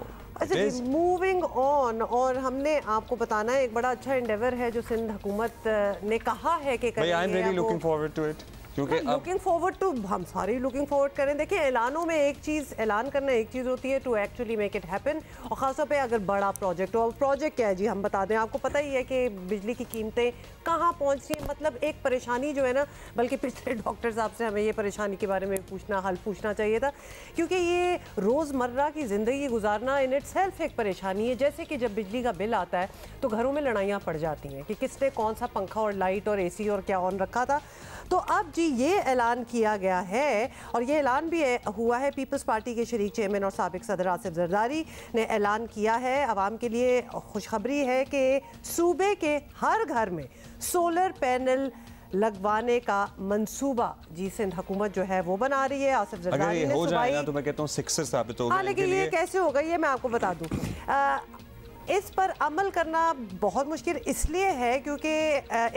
moving on. और हमने आपको बताना है एक बड़ा अच्छा एंडेवर है जो सिंध हुकूमत ने कहा है कि करेंगे। I am really looking forward to it, क्योंकि लुकिंग फॉरवर्ड टू हम सारे लुकिंग फॉरवर्ड करें। देखिए ऐलानों में एक चीज़, ऐलान करना एक चीज़ होती है, to actually make it happen. और ख़ासतौर पे अगर बड़ा प्रोजेक्ट हो। प्रोजेक्ट क्या है जी, हम बता दें, आपको पता ही है कि बिजली की कीमतें कहाँ पहुँच रही हैं। मतलब एक परेशानी जो है ना, बल्कि पिछले डॉक्टर साहब से हमें ये परेशानी के बारे में हल पूछना चाहिए था, क्योंकि ये रोज़मर्रा की ज़िंदगी गुजारना इन इट सेल्फ एक परेशानी है। जैसे कि जब बिजली का बिल आता है तो घरों में लड़ाइयाँ पड़ जाती हैं कि किसने कौन सा पंखा और लाइट और AC और क्या ऑन रखा था। तो अब जी ये ऐलान किया गया है, और ये ऐलान भी हुआ है, पीपल्स पार्टी के शरीक चेयरमैन और साबिक सदर आसिफ जरदारी ने ऐलान किया है। आवाम के लिए खुशखबरी है कि सूबे के हर घर में सोलर पैनल लगवाने का मंसूबा जी सिंध हुकूमत जो है वो बना रही है। आसिफ जरदारी ने हो जाएगा तो मैं कहता हूँ सक्सेस साबित होगा। लेकिन ये कैसे होगा ये मैं आपको बता दूँ। इस पर अमल करना बहुत मुश्किल इसलिए है क्योंकि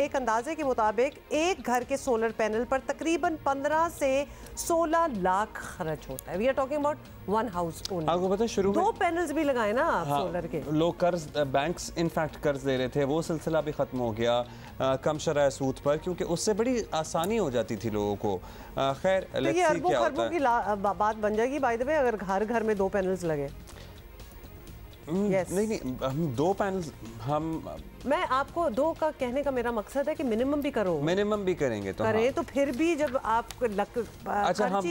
एक अंदाजे के मुताबिक एक घर के सोलर पैनल पर तकरीबन 15 से 16 लाख खर्च होता है। We are talking about one house only. आपको पता है शुरू में 2 पैनल्स भी लगाए ना आप सोलर के। लोग कर्ज, बैंक्स इनफैक्ट कर्ज दे रहे थे, वो सिलसिला भी खत्म हो गया कम शरह सूद पर, क्योंकि उससे बड़ी आसानी हो जाती थी लोगों को। खैर लेट्स सी क्या होता है। की बात बन जाएगी बाय द वे अगर हर घर में 2 पैनल्स लगे। Yes. नहीं हम 2 पैनल्स मैं आपको 2 का कहने का मेरा मकसद है कि मिनिमम भी करो। मिनिमम भी करेंगे तो करें तो फिर भी जब आप अच्छा हम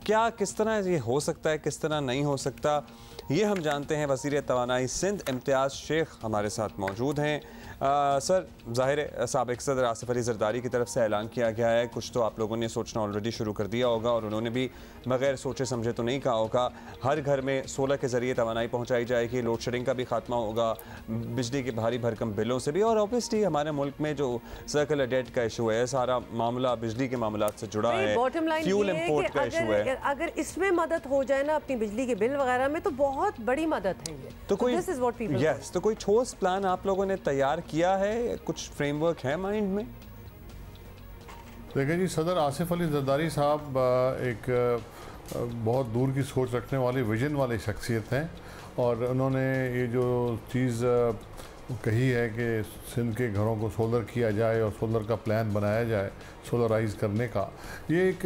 क्या किस तरह ये हो सकता है, किस तरह नहीं हो सकता, ये हम जानते हैं। वज़ीर तवानाई सिंध इम्तियाज़ शेख हमारे साथ मौजूद हैं। सर ज़ाहिर है साबिक सदर आसिफ अली जरदारी की तरफ से ऐलान किया गया है, कुछ तो आप लोगों ने सोचना ऑलरेडी शुरू कर दिया होगा और उन्होंने भी बगैर सोचे समझे तो नहीं कहा होगा। हर घर में सोलर के ज़रिए तवानाई पहुँचाई जाएगी, लोड शेडिंग का भी खात्मा होगा, बिजली के भारी भरकम बिलों से भी, और ऑब्वियसली हमारे मुल्क में जो सर्कुलर डेट का इशू है, सारा मामला बिजली के मामला से जुड़ा है, फ्यूल इंपोर्ट का इशू है। अगर इसमें मदद हो जाए ना अपनी बिजली के बिल वगैरह में, तो बहुत बड़ी मदद है ये। तो कोई ठोस प्लान आप लोगों ने तैयार किया है, कुछ फ्रेमवर्क है माइंड में? देखिए जी, सदर आसिफ अली जरदारी साहब एक बहुत दूर की सोच रखने वाले, विजन वाली शख्सियत हैं, और उन्होंने ये जो चीज़ कही है कि सिंध के घरों को सोलर किया जाए और सोलर का प्लान बनाया जाए सोलराइज करने का, ये एक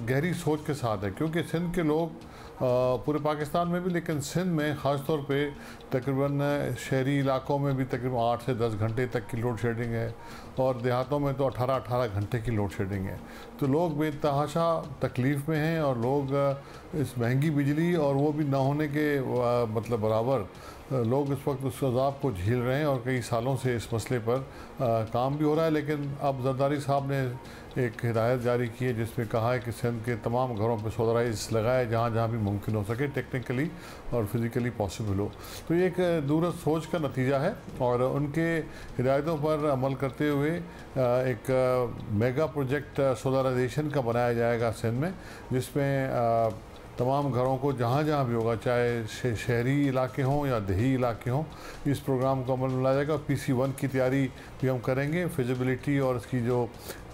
गहरी सोच के साथ है। क्योंकि सिंध के लोग पूरे पाकिस्तान में भी, लेकिन सिंध में ख़ास तौर पे तकरीबन शहरी इलाकों में भी तकरीबन 8 से 10 घंटे तक की लोड शेडिंग है, और देहातों में तो 18-18 घंटे की लोड शेडिंग है। तो लोग बेतहाशा तकलीफ़ में हैं, और लोग इस महंगी बिजली और वो भी ना होने के मतलब बराबर लोग इस वक्त उस अज़ाब को झेल रहे हैं, और कई सालों से इस मसले पर काम भी हो रहा है। लेकिन अब जरदारी साहब ने एक हिदायत जारी की है जिसमें कहा है कि सिंध के तमाम घरों पर सोलराइज लगाए जहाँ जहाँ भी मुमकिन हो सके, टेक्निकली और फिज़िकली पॉसिबल हो। तो ये एक दूरस्थ सोच का नतीजा है, और उनके हिदायतों पर अमल करते हुए एक मेगा प्रोजेक्ट सोलराइजेशन का बनाया जाएगा सिंध में, जिसमें तमाम घरों को जहाँ जहाँ भी होगा, चाहे शहरी इलाके हों या देही इलाके हों, इस प्रोग्राम को अमल में लाया जाएगा। PC1 की तैयारी भी हम करेंगे, फिजिबिलिटी और इसकी जो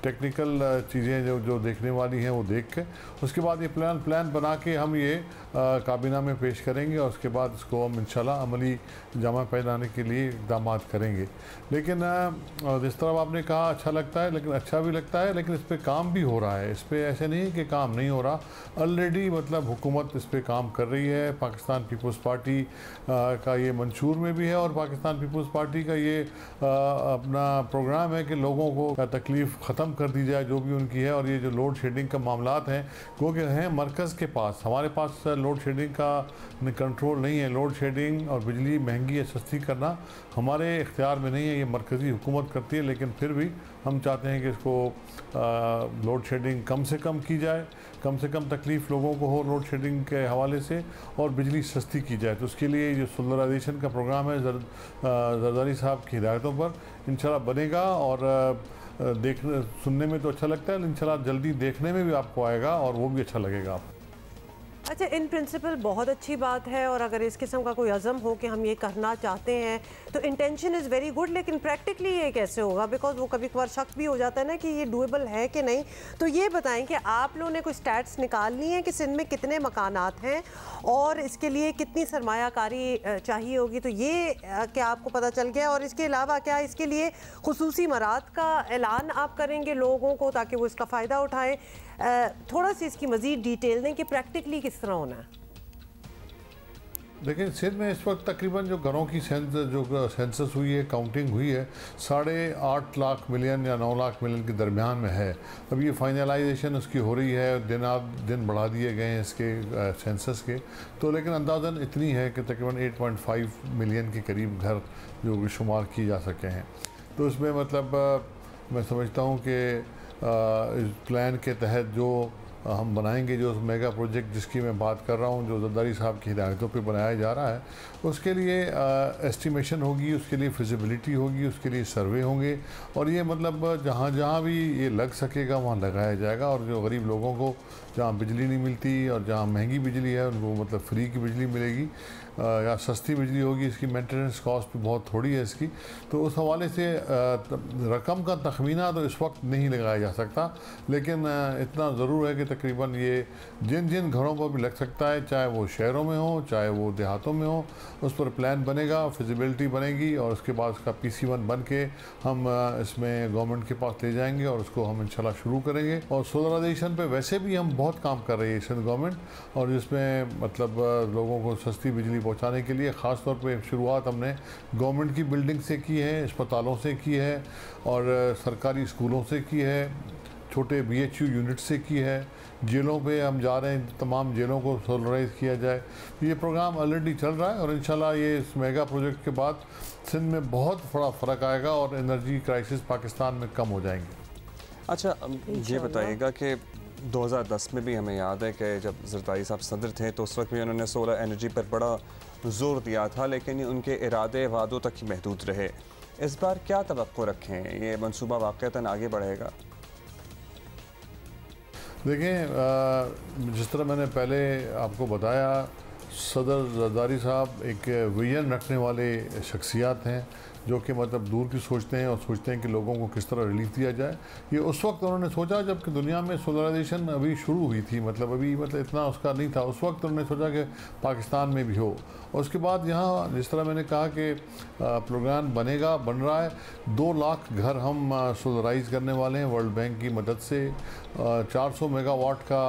टेक्निकल चीज़ें जो देखने वाली हैं वो देख के, उसके बाद ये प्लान बना के हम ये काबीना में पेश करेंगे, और उसके बाद इसको हम इंशाल्लाह अमली जामा पहनाने के लिए इक़दाम करेंगे। लेकिन जिस तरह आपने कहा अच्छा लगता है, लेकिन अच्छा भी लगता है, लेकिन इस पर काम भी हो रहा है। इस पर ऐसे नहीं कि काम नहीं हो रहा, ऑलरेडी मतलब हुकूमत इस पर काम कर रही है। पाकिस्तान पीपल्स पार्टी का ये मंशूर में भी है, और पाकिस्तान पीपल्स पार्टी का ये अपना प्रोग्राम है कि लोगों को तकलीफ़ ख़त्म कर दी जाए जो भी उनकी है। और ये जो लोड शेडिंग का मामलात हैं क्योंकि हैं मरकज़ के पास, हमारे पास लोड शेडिंग का कंट्रोल नहीं है। लोड शेडिंग और बिजली महंगी या सस्ती करना हमारे इख्तियार में नहीं है, ये मरकज़ी हुकूमत करती है। लेकिन फिर भी हम चाहते हैं कि इसको लोड शेडिंग कम से कम की जाए, कम से कम तकलीफ़ लोगों को हो लोड शेडिंग के हवाले से, और बिजली सस्ती की जाए। तो उसके लिए जो सोलराइजेशन का प्रोग्राम है जरदारी साहब की हिदायतों पर इंशाल्लाह बनेगा। और देखने सुनने में तो अच्छा लगता है, इंशाल्लाह जल्दी देखने में भी आपको आएगा और वो भी अच्छा लगेगा आपको। अच्छा, इन प्रिंसिपल बहुत अच्छी बात है, और अगर इस किस्म का कोई अज़म हो कि हम ये करना चाहते हैं तो इंटेंशन इज़ वेरी गुड, लेकिन प्रैक्टिकली ये कैसे होगा? बिकॉज वो कभी कभार शक भी हो जाता है ना कि ये डूएबल है कि नहीं। तो ये बताएं कि आप लोगों ने कोई स्टैट्स निकाल ली हैं कि सिंध में कितने मकानात हैं और इसके लिए कितनी सरमायाकारी चाहिए होगी? तो ये क्या आपको पता चल गया? और इसके अलावा क्या इसके लिए खुसूसी मराद का ऐलान आप करेंगे लोगों को ताकि वो इसका फ़ायदा उठाएँ? थोड़ा सी इसकी मज़ीद डिटेल दें कि प्रैक्टिकली किस तरह होना है। देखिए, सिंध में इस वक्त तकरीबन जो घरों की सेंसस हुई है, काउंटिंग हुई है, 8.5 लाख मिलियन या 9 लाख मिलियन के दरमियान में है। अब ये फाइनलाइजेशन उसकी हो रही है, दिन बढ़ा दिए गए हैं इसके सेंसस के। तो लेकिन अंदाज़न इतनी है कि तकरीबन 8.5 मिलियन के करीब घर जो शुमार किए जा सके हैं। तो इसमें मतलब मैं समझता हूँ कि इस प्लान के तहत जो हम बनाएंगे, जो मेगा प्रोजेक्ट जिसकी मैं बात कर रहा हूँ, जो जरदारी साहब की हिदायतों पे बनाया जा रहा है, उसके लिए एस्टिमेशन होगी, उसके लिए फिजिबिलिटी होगी, उसके लिए सर्वे होंगे, और ये मतलब जहाँ जहाँ भी ये लग सकेगा वहाँ लगाया जाएगा। और जो गरीब लोगों को जहाँ बिजली नहीं मिलती और जहाँ महंगी बिजली है उनको मतलब फ्री की बिजली मिलेगी या सस्ती बिजली होगी। इसकी मेंटेनेंस कॉस्ट भी बहुत थोड़ी है इसकी। तो उस हवाले से रकम का तखमीना तो इस वक्त नहीं लगाया जा सकता, लेकिन इतना ज़रूर है कि तकरीबन ये जिन जिन घरों पर भी लग सकता है, चाहे वो शहरों में हो चाहे वो देहातों में हो, उस पर प्लान बनेगा, फिजिबिलिटी बनेगी, और उसके बाद उसका PC1 बन के हम इसमें गवर्नमेंट के पास ले जाएंगे और उसको हम इंशाल्लाह शुरू करेंगे। और सोलराइजेशन पे वैसे भी हम बहुत काम कर रही है सिंध गवर्नमेंट, और जिसमें मतलब लोगों को सस्ती बिजली पहुंचाने के लिए ख़ास तौर पे शुरुआत हमने गवर्नमेंट की बिल्डिंग से की है, अस्पतालों से की है, और सरकारी स्कूलों से की है, छोटे BHU यूनिट से की है, जेलों पे हम जा रहे हैं, तमाम जेलों को सोलराइज किया जाए। ये प्रोग्राम ऑलरेडी चल रहा है, और इंशाल्लाह ये इस मेगा प्रोजेक्ट के बाद सिंध में बहुत बड़ा फ़र्क आएगा और एनर्जी क्राइसिस पाकिस्तान में कम हो जाएंगे। अच्छा, ये बताइएगा कि 2010 में भी हमें याद है कि जब जरदारी साहब सदर थे तो उस वक्त भी उन्होंने सोलर एनर्जी पर बड़ा जोर दिया था, लेकिन उनके इरादे वादों तक ही महदूद रहे। इस बार क्या तवक्को रखें, ये मनसूबा वाक़तन आगे बढ़ेगा? देखें, जिस तरह मैंने पहले आपको बताया, सदर जरदारी साहब एक विजन रखने वाले शख्सियात हैं जो कि मतलब दूर की सोचते हैं और सोचते हैं कि लोगों को किस तरह रिलीफ दिया जाए। ये उस वक्त उन्होंने सोचा जबकि दुनिया में सोलराइजेशन अभी शुरू हुई थी, मतलब इतना उसका नहीं था। उस वक्त उन्होंने सोचा कि पाकिस्तान में भी हो। और उसके बाद यहाँ जिस तरह मैंने कहा कि प्रोग्राम बन रहा है, 2 लाख घर हम सोलराइज करने वाले हैं वर्ल्ड बैंक की मदद से। 400 मेगावाट का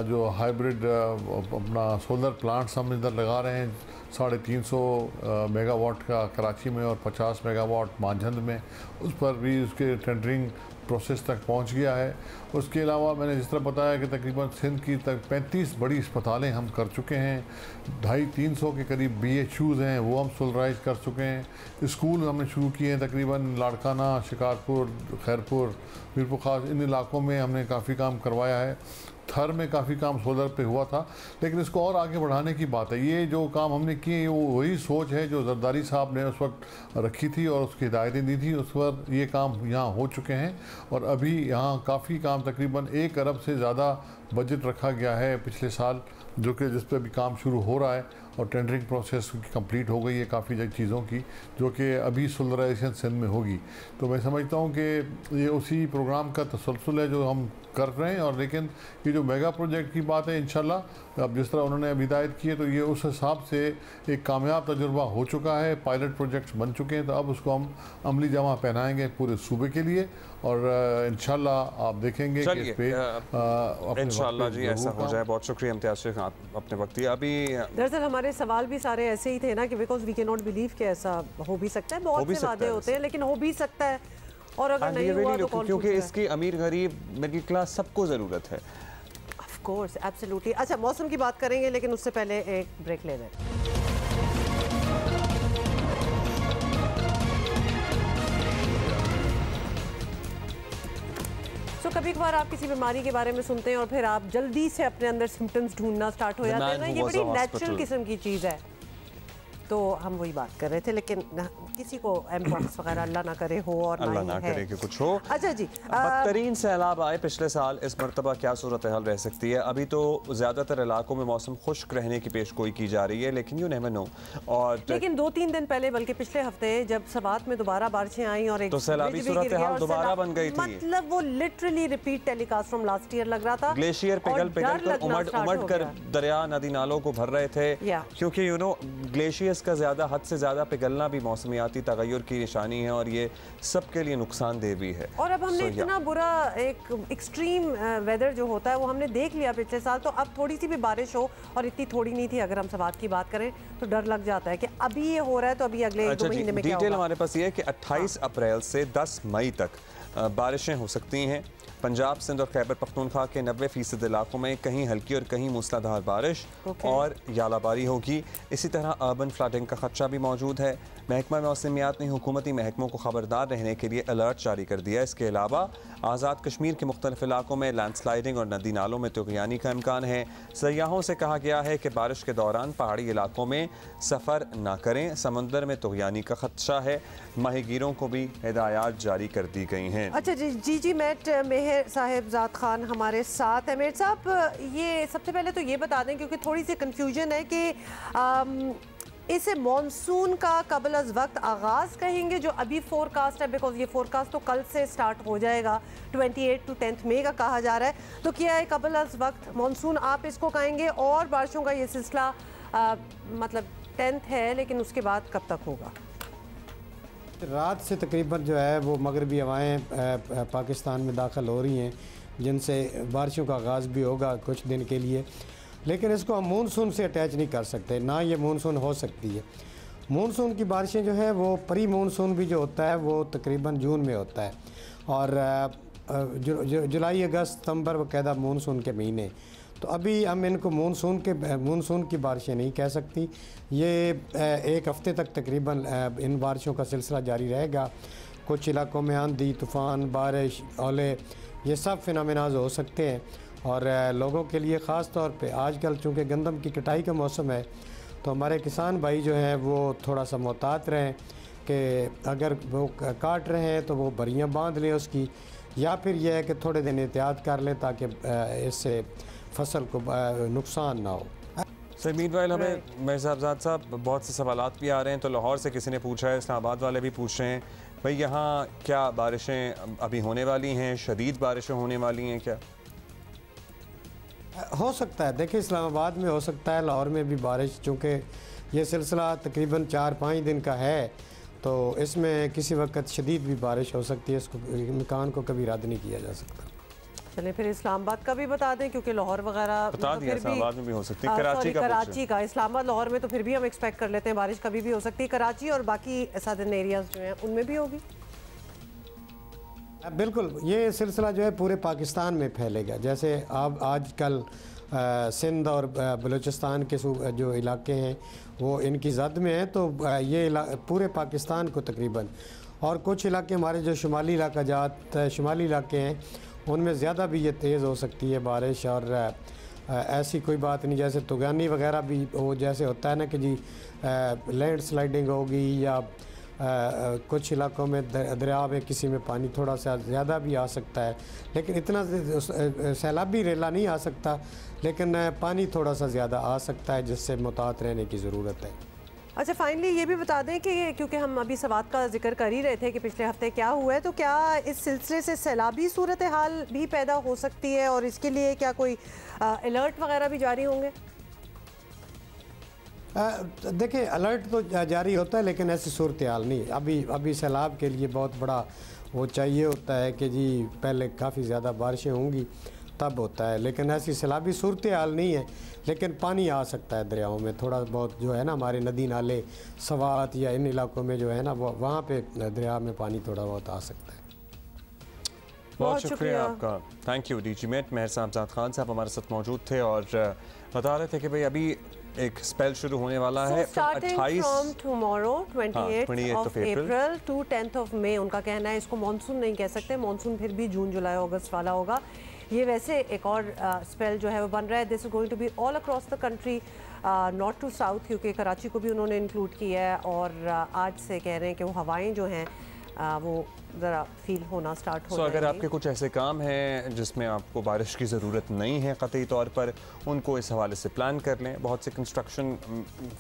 जो हाइब्रिड अपना सोलर प्लांट्स हम इधर लगा रहे हैं, 350 मेगावाट का कराची में और 50 मेगावाट मांझंद में, उस पर भी उसके टेंडरिंग प्रोसेस तक पहुंच गया है। उसके अलावा मैंने जिस तरह बताया कि तकरीबन सिंध की 35 बड़ी अस्पतालें हम कर चुके हैं, 250-300 के करीब BHUs हैं वो हम सोलराइज कर चुके हैं। स्कूल हमने शुरू किए हैं तकरीबन लाड़काना, शिकारपुर, खैरपुर, मीरपुर खास, इन इलाकों में हमने काफ़ी काम करवाया है। थर में काफ़ी काम सोलर पे हुआ था, लेकिन इसको और आगे बढ़ाने की बात है। ये जो काम हमने किए वो वही सोच है जो जरदारी साहब ने उस वक्त रखी थी और उसकी हिदायतें दी थी, उस पर ये काम यहाँ हो चुके हैं। और अभी यहाँ काफ़ी काम, तकरीबन 1 अरब से ज़्यादा बजट रखा गया है पिछले साल, जो कि जिस पर भी काम शुरू हो रहा है और टेंडरिंग प्रोसेस कंप्लीट हो गई है काफ़ी चीज़ों की, जो कि अभी सोलराइजेशन सिंध में होगी। तो मैं समझता हूँ कि ये उसी प्रोग्राम का तसलसल है जो हम कर रहे हैं। और लेकिन ये जो मेगा प्रोजेक्ट की बात है, इंशाल्लाह अब जिस तरह उन्होंने अब हिदायत की है तो ये उस हिसाब से एक कामयाब तजुर्बा हो चुका है, पायलट प्रोजेक्ट्स बन चुके हैं। तो अब उसको हम अमली जामा पहनाएंगे पूरे सूबे के लिए और इंशाल्लाह आप देखेंगे कि इस पे इंशाल्लाह जी ऐसा हो जाए। बहुत शुक्रिया इम्तियाज़ शेख, आप अपने वक्त दिया। अभी दरअसल हमारे सवाल भी सारे ऐसे ही थे ना कि because we can not believe कि ऐसा हो भी सकता है, बहुत से वादे होते हैं लेकिन हो भी सकता है, और अगर नहीं हुआ तो कौन, क्योंकि इसकी अमीर गरीब मिडिल क्लास सबको ज़रूरत है। Of course, absolutely. अच्छा, मौसम की बात करेंगे लेकिन उससे पहले एक ब्रेक ले लें। कभी कभार आप किसी बीमारी के बारे में सुनते हैं और फिर आप जल्दी से अपने अंदर सिम्टम्स ढूंढना स्टार्ट हो जाते हैं ना, ये बड़ी नेचुरल किस्म की चीज़ है। तो हम वही बात कर रहे थे, लेकिन किसी को एमपॉक्स वगैरह अल्लाह ना करे हो और अल्लाह ना करे कि कुछ हो। अच्छा जी, बदतरीन सैलाब आए पिछले साल, इस मरतबा क्या सूरत हाल रह सकती है? अभी तो ज़्यादातर इलाकों में मौसम खुश्क रहने की पेशगोई की जा रही है, लेकिन यू नेवर नो। और लेकिन 2-3 दिन पहले, बल्कि पिछले हफ्ते, जब सवात में दोबारा बारिशें आई और एक तो सैलाबी सूरत हाल दोबारा बन गई थी। मतलब वो literally repeat telecast from last year लग रहा था। ग्लेशियर पिघल कर उमड़ कर दरिया नदी नालों को भर रहे थे, क्योंकि यू नो ग्लेशियर्स का ज़्यादा हद से ज़्यादा पिघलना भी मौसमियाती तगय्युर की निशानी है और ये सबके लिए नुकसानदेह भी है। और अब हमने इतना बुरा एक एक्सट्रीम वेदर जो होता है वो हमने देख लिया पिछले साल, तो अब थोड़ी सी भी बारिश हो, और इतनी थोड़ी नहीं थी अगर हम सवात की बात करें, तो डर लग जाता है कि अभी ये हो रहा है तो अभी अगले 1-2 महीने में क्या होगा। डिटेल हमारे पास ये है कि 28 अप्रैल से 10 मई तक बारिशें हो सकती हैं। पंजाब, सिंध और खैबर पख्तूनख्वा के 90% इलाकों में कहीं हल्की और कहीं मूसलाधार बारिश और यालाबारी होगी। इसी तरह अर्बन फ्लडिंग का खदशा भी मौजूद है। महकमा मौसमियात ने हुकूमती महकमों को खबरदार रहने के लिए अलर्ट जारी कर दिया है। इसके अलावा आज़ाद कश्मीर के मुख्तलिफ इलाकों में लैंडस्लाइडिंग और नदी नालों में तुग़यानी का इम्कान है। सयाहों से कहा गया है कि बारिश के दौरान पहाड़ी इलाकों में सफ़र न करें, समुंदर में तुग़यानी का खदशा है। माहीगीरों को भी हिदायत जारी कर दी गई हैं। अच्छा जी मेट मेहर साहिबजाद खान हमारे साथ है। मेहर साहब, ये सबसे पहले तो ये बता दें, क्योंकि थोड़ी सी कन्फ्यूजन है कि इसे मॉनसून का कबल अज वक्त आगाज़ कहेंगे जो अभी फोरकास्ट है, बिकॉज ये फोरकास्ट तो कल से स्टार्ट हो जाएगा, 28 to 10 मई का कहा जा रहा है, तो क्या है कबल अज वक्त मॉनसून आप इसको कहेंगे? और बारिशों का ये सिलसिला मतलब 10th है, लेकिन उसके बाद कब तक होगा? रात से तकरीबन जो है वो मगरबी हवाएँ पाकिस्तान में दाखिल हो रही हैं, जिनसे बारिशों का आगाज़ भी होगा कुछ दिन के लिए, लेकिन इसको हम मानसून से अटैच नहीं कर सकते, ना ये मानसून हो सकती है। मानसून की बारिशें जो है वो प्री मानसून भी जो होता है वो तकरीबन जून में होता है, और जुलाई, अगस्त, सितंबर वगैरह मानसून के महीने। तो अभी हम इनको मानसून की बारिशें नहीं कह सकती। ये 1 हफ़्ते तक तकरीबन इन बारिशों का सिलसिला जारी रहेगा। कुछ इलाकों में आंधी, तूफ़ान, बारिश, ओले, ये सब फिनोमेनाज हो सकते हैं, और लोगों के लिए ख़ास तौर पे आजकल चूँकि गंदम की कटाई का मौसम है, तो हमारे किसान भाई जो हैं वो थोड़ा सा मोहतात रहें, कि अगर वो काट रहे हैं तो वो बरियां बांध लें उसकी, या फिर यह है कि थोड़े दिन एहतियात कर लें ताकि इससे फसल को नुकसान ना हो। सर मीनवाइल हमें मिर्ज़ा साहब बहुत से सवालात भी आ रहे हैं, तो लाहौर से किसी ने पूछा है, इस्लामाबाद वाले भी पूछ रहे हैं, भाई यहाँ क्या बारिशें अभी होने वाली हैं, शदीद बारिशें होने वाली हैं क्या? हो सकता है, देखिए इस्लामाबाद में हो सकता है, लाहौर में भी बारिश, चूँकि ये सिलसिला तकरीबन 4-5 दिन का है तो इसमें किसी वक्त शदीद भी बारिश हो सकती है, इसको इम्कान को कभी रद्द नहीं किया जा सकता। चलिए फिर इस्लामाबाद का भी बता दें, क्योंकि लाहौर वगैरह बता दिया, इस्लामाबाद में भी हो सकती है, कराची का इस्लामाबाद लाहौर में तो फिर भी हम एक्सपेक्ट कर लेते हैं बारिश कभी भी हो सकती है, कराची और बाकी सदर्न एरियाज जो हैं उनमें भी होगी। बिल्कुल, ये सिलसिला जो है पूरे पाकिस्तान में फैलेगा। जैसे अब आजकल सिंध और बलूचिस्तान के जो इलाके हैं वो इनकी जद में हैं, तो ये पूरे पाकिस्तान को तकरीबन, और कुछ इलाके हमारे जो शुमाली इलाके हैं उनमें ज़्यादा भी ये तेज़ हो सकती है बारिश। और ऐसी कोई बात नहीं, जैसे तुगानी वगैरह भी वो जैसे होता है ना कि जी लैंड स्लाइडिंग होगी, या कुछ इलाकों में दरिया में किसी में पानी थोड़ा सा ज़्यादा भी आ सकता है, लेकिन इतना सैलाबी रेला नहीं आ सकता, लेकिन पानी थोड़ा सा ज़्यादा आ सकता है जिससे मुतात रहने की ज़रूरत है। अच्छा, फाइनली ये भी बता दें कि क्योंकि हम अभी सवात का जिक्र कर ही रहे थे कि पिछले हफ्ते क्या हुआ है, तो क्या इस सिलसिले से सैलाबी सूरत हाल भी पैदा हो सकती है और इसके लिए क्या कोई अलर्ट वगैरह भी जारी होंगे? देखिए अलर्ट तो जारी होता है, लेकिन ऐसी सूरत हाल नहीं। अभी सैलाब के लिए बहुत बड़ा वो चाहिए होता है कि जी पहले काफ़ी ज़्यादा बारिशें होंगी तब होता है, लेकिन ऐसी सैलाबी सूरत हाल नहीं है। लेकिन पानी आ सकता है दरियाओं में थोड़ा बहुत, जो है ना हमारे नदी नाले सवात या इन इलाकों में जो है ना वो वहाँ पे दरिया में पानी थोड़ा बहुत आ सकता है। बहुत शुक्रिया आपका, थैंक यू डीजी मेट मेहर साहब खान साहब हमारे साथ मौजूद थे और बता रहे थे कि भाई अभी एक स्पेल शुरू होने वाला है 28 from tomorrow 28 of April to 10th of May. उनका कहना है इसको मॉनसून नहीं कह सकते, मॉनसून फिर भी जून जुलाई अगस्त वाला होगा। ये वैसे एक और स्पेल जो है वो बन रहा है, this is going to be all across the country, north to south, क्योंकि कराची को भी उन्होंने इंक्लूड किया है। और आज से कह रहे हैं कि वो हवाएं जो हैं वो ज़रा फील होना स्टार्ट हो अगर आपके कुछ ऐसे काम हैं जिसमें आपको बारिश की ज़रूरत नहीं है क़तई तौर पर, उनको इस हवाले से प्लान कर लें। बहुत से कंस्ट्रक्शन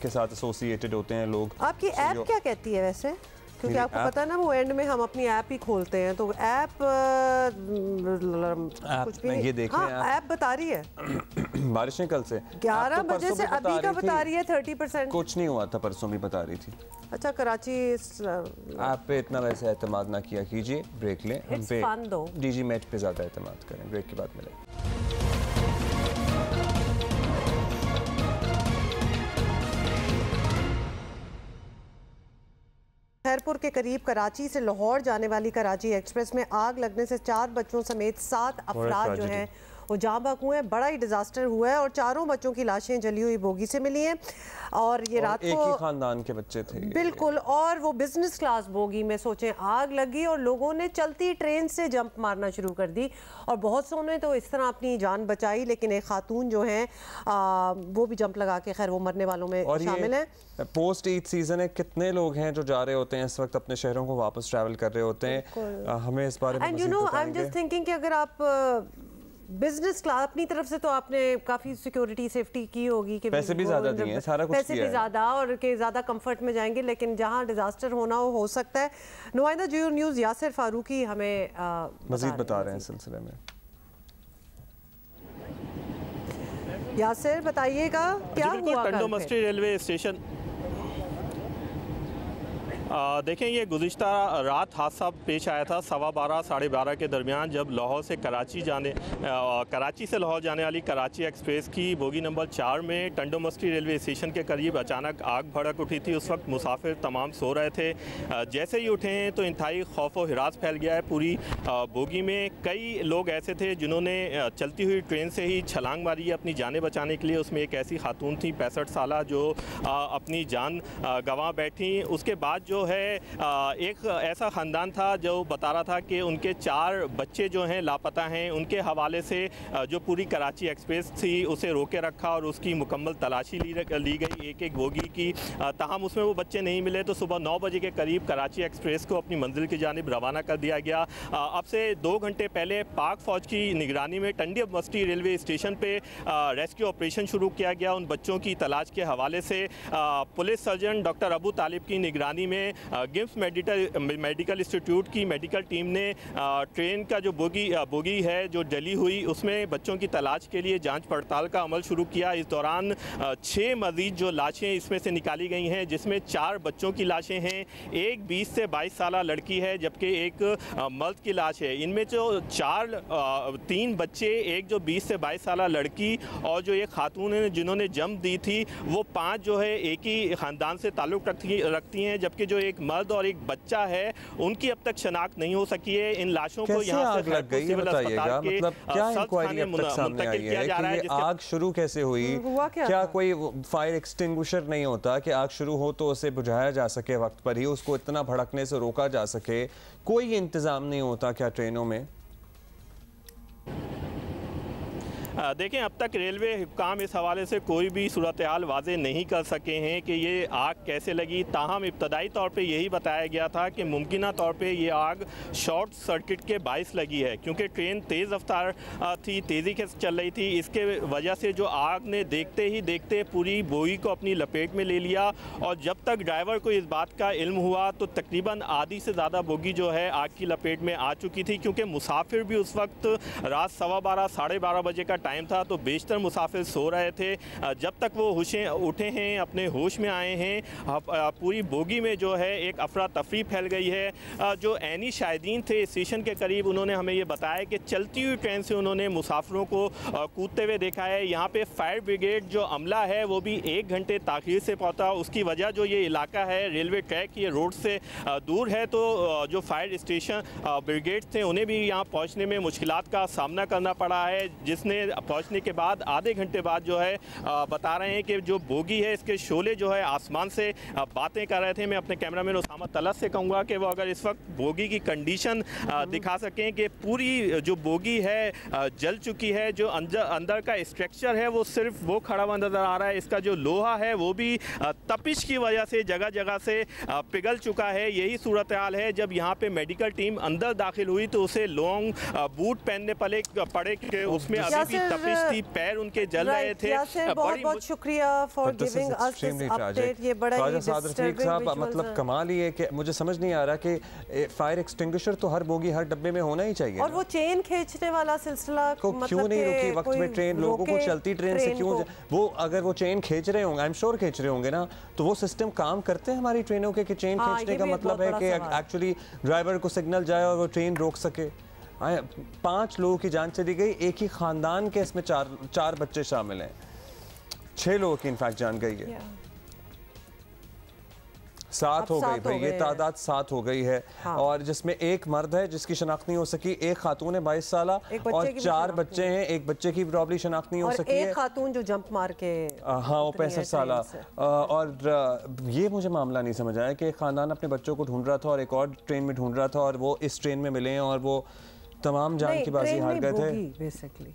के साथ एसोसिएटेड होते हैं लोग। आपकी ऐप क्या कहती है वैसे, क्योंकि आपको पता है ना वो एंड में हम अपनी ऐप ही खोलते हैं, तो ऐप कुछ भी ये देखें, हाँ, ऐप बता रही है बारिशें कल से 11 बजे से अभी का बता रही है 30%। कुछ नहीं हुआ था, परसों भी बता रही थी। अच्छा, कराची ऐप पे इतना वैसे एतमाद ना किया कीजिए, ब्रेक लें, हम पे डीजी मेट पे ज़्यादा एतमाद करें। ब्रेक के बाद मिलें। खैरपुर के करीब कराची से लाहौर जाने वाली कराची एक्सप्रेस में आग लगने से 4 बच्चों समेत 7 अफराद जो हैं वो जाँ बहक हुए हैं। बड़ा ही डिजास्टर हुआ है और 4 बच्चों की लाशें जली हुई बोगी से मिली हैं और ये रात को एक ही खानदान के बच्चे थे बिल्कुल, और वो बिजनेस क्लास बोगी में सोचें आग लगी और लोगों ने चलती ट्रेन से जंप मारना शुरू कर दी और बहुत से ने तो इस तरह अपनी जान बचाई, लेकिन एक खातून जो है वो भी जंप लगा के खैर वो मरने वालों में शामिल है। पोस्ट ईद सीजन है, कितने लोग हैं जो जा रहे होते हैं इस वक्त अपने शहरों को वापस ट्रैवल कर रहे होते हैं, हमें इस बारे में and you know I am just thinking कि अगर आप बिजनेस क्लास अपनी तरफ से तो आपने काफी सिक्योरिटी सेफ्टी की होगी कि पैसे भी ज्यादा दिए हैं, सारा कुछ पैसे भी ज्यादा और के ज्यादा कंफर्ट में जाएंगे, लेकिन जहां डिजास्टर होना हो सकता है। नुमाइंदा जियो न्यूज़ यासिर फारूकी हमें मजीद बता रहे हैं इस सिलसिले में। यासिर बताइएगा क्या हुआ? टंडो मस्जिद रेलवे स्टेशन देखें, ये गुज़िश्ता रात हादसा पेश आया था 12:15 साढ़े 12 के दरमियान, जब लाहौर से कराची से लाहौर जाने वाली कराची एक्सप्रेस की बोगी नंबर 4 में टंडो मस्जिद रेलवे स्टेशन के करीब अचानक आग भड़क उठी थी। उस वक्त मुसाफिर तमाम सो रहे थे। जैसे ही उठे हैं तो इंतहाई खौफ व हिरास फैल गया है पूरी बोगी में। कई लोग ऐसे थे जिन्होंने चलती हुई ट्रेन से ही छलांग मारी है अपनी जानें बचाने के लिए। उसमें एक ऐसी खातून थी 65 साल जो अपनी जान गंवा बैठी। उसके बाद जो है एक ऐसा ख़ानदान था जो बता रहा था कि उनके 4 बच्चे जो हैं लापता हैं। उनके हवाले से जो पूरी कराची एक्सप्रेस थी उसे रोके रखा और उसकी मुकम्मल तलाशी ली गई एक एक बोगी की। ताहम उसमें वो बच्चे नहीं मिले तो सुबह 9 बजे के करीब कराची एक्सप्रेस को अपनी मंजिल की जानिब रवाना कर दिया गया। अब से 2 घंटे पहले पाक फ़ौज की निगरानी में टंडी बस्ती रेलवे स्टेशन पे रेस्क्यू ऑपरेशन शुरू किया गया। उन बच्चों की तलाश के हवाले से पुलिस सर्जन डॉक्टर अबू तालिब की निगरानी में गिम्स मेडिकल इंस्टीट्यूट की मेडिकल टीम ने ट्रेन का जो बोगी है जो जली हुई उसमें बच्चों की तलाश के लिए जांच पड़ताल का अमल शुरू किया। इस दौरान 6 मजीद जो लाशें इसमें से निकाली गई हैं, जिसमें 4 बच्चों की लाशें हैं, एक 20 से 22 साल लड़की है जबकि एक मर्द की लाश है। इनमें जो 3 बच्चे, एक जो 20 से 22 साल लड़की और जो एक खातून है जिन्होंने जन्म दी थी, वो 5 जो है एक ही ख़ानदान से ताल्लुक़ रखती हैं, जबकि जो एक मर्द और एक बच्चा है उनकी अब तक शनाख्त नहीं हो सकी है। इन लाशों को यहाँ से लग गई बताइएगा, मतलब क्या इंक्वायरी अब तक सामने आई है कि ये आग शुरू कैसे हुई? क्या कोई फायर एक्सटिंग्विशर नहीं होता कि आग शुरू हो तो उसे बुझाया जा सके वक्त पर ही, उसको इतना भड़कने से रोका जा सके? कोई इंतजाम नहीं होता क्या ट्रेनों में? देखें, अब तक रेलवे हुक्काम इस हवाले से कोई भी सूरत हाल वाज़े नहीं कर सके हैं कि ये आग कैसे लगी। ताहम इब्तदाई तौर पे यही बताया गया था कि मुमकिना तौर पे ये आग शॉर्ट सर्किट के बाइस लगी है, क्योंकि ट्रेन तेज़ रफ्तार थी, तेज़ी के चल रही थी। इसके वजह से जो आग ने देखते ही देखते पूरी बोगी को अपनी लपेट में ले लिया और जब तक ड्राइवर को इस बात का इल्म हुआ तो तकरीबन आधी से ज़्यादा बोगी जो है आग की लपेट में आ चुकी थी, क्योंकि मुसाफिर भी उस वक्त रात 12:15 साढ़े 12 बजे का टाइम था, तो बेशतर मुसाफिर सो रहे थे। जब तक वो उठे हैं, अपने होश में आए हैं, पूरी बोगी में जो है एक अफरा तफरी फैल गई है। जो ऐनी शाहिदीन थे स्टेशन के करीब, उन्होंने हमें ये बताया कि चलती हुई ट्रेन से उन्होंने मुसाफिरों को कूदते हुए देखा है। यहाँ पे फायर ब्रिगेड जो अमला है वो भी 1 घंटे ताख़ीर से पहुँचा। उसकी वजह जो ये इलाका है रेलवे ट्रैक ये रोड से दूर है, तो जो फायर स्टेशन ब्रिगेड थे उन्हें भी यहाँ पहुँचने में मुश्किलात का सामना करना पड़ा है, जिसने पहुँचने के बाद आधे घंटे बाद जो है बता रहे हैं कि जो बोगी है इसके शोले जो है आसमान से बातें कर रहे थे। मैं अपने कैमरामैन उसामा तलत से कहूँगा कि वो अगर इस वक्त बोगी की कंडीशन दिखा सकें कि पूरी जो बोगी है जल चुकी है, जो अंदर का स्ट्रक्चर है वो सिर्फ वो खड़ा हुआ नज़र आ रहा है, इसका जो लोहा है वो भी तपिश की वजह से जगह जगह से पिघल चुका है। यही सूरत हाल है। जब यहाँ पे मेडिकल टीम अंदर दाखिल हुई तो उसे लॉन्ग बूट पहनने पड़े कि उसमें अभी भी तपिश थी, पैर उनके जल रहे थे। बहुत शुक्रिया for giving us this update. ये बड़ा ही डिस्टर्बिंग साहब, मतलब कमाल ही है कि मुझे समझ नहीं आ रहा कि फायर एक्सटिंग्विशर तो हर बोगी हर डब्बे में होना ही चाहिए, और वो चेन खींचने वाला सिलसिला मतलब क्यों नहीं रुकी वक्त में ट्रेन? लोगों को चलती ट्रेन से क्यों वो, अगर वो चेन खींच रहे होंगे, आई एम श्योर खींच रहे होंगे ना, तो वो सिस्टम काम करते हैं हमारी ट्रेनों के कि चेन खींचने का मतलब है कि एक्चुअली ड्राइवर को सिग्नल जाए और वो ट्रेन रोक सके। 5 लोगों की जान चली गई, एक ही खानदान के, इसमें 4 बच्चे शामिल हैं। 6 लोगों की इनफैक्ट जान गई है। 7 हो गई भाई, ये तादाद 7 हो गई है। हाँ। और जिसमें एक मर्द है जिसकी शनाख्त नहीं हो सकी, एक खातून है 22 साल और 4 बच्चे हैं, एक बच्चे की प्रॉब्ली शनाख्त नहीं हो सकी है, एक खातून जो जंप मार के, हाँ वो 65 साल। और ये मुझे मामला नहीं समझ आया कि खानदान अपने बच्चों को ढूंढ रहा था और एक और ट्रेन में ढूंढ रहा था और वो इस ट्रेन में मिले हैं और वो तमाम जान की बाजी हार गए थे। बेसिकली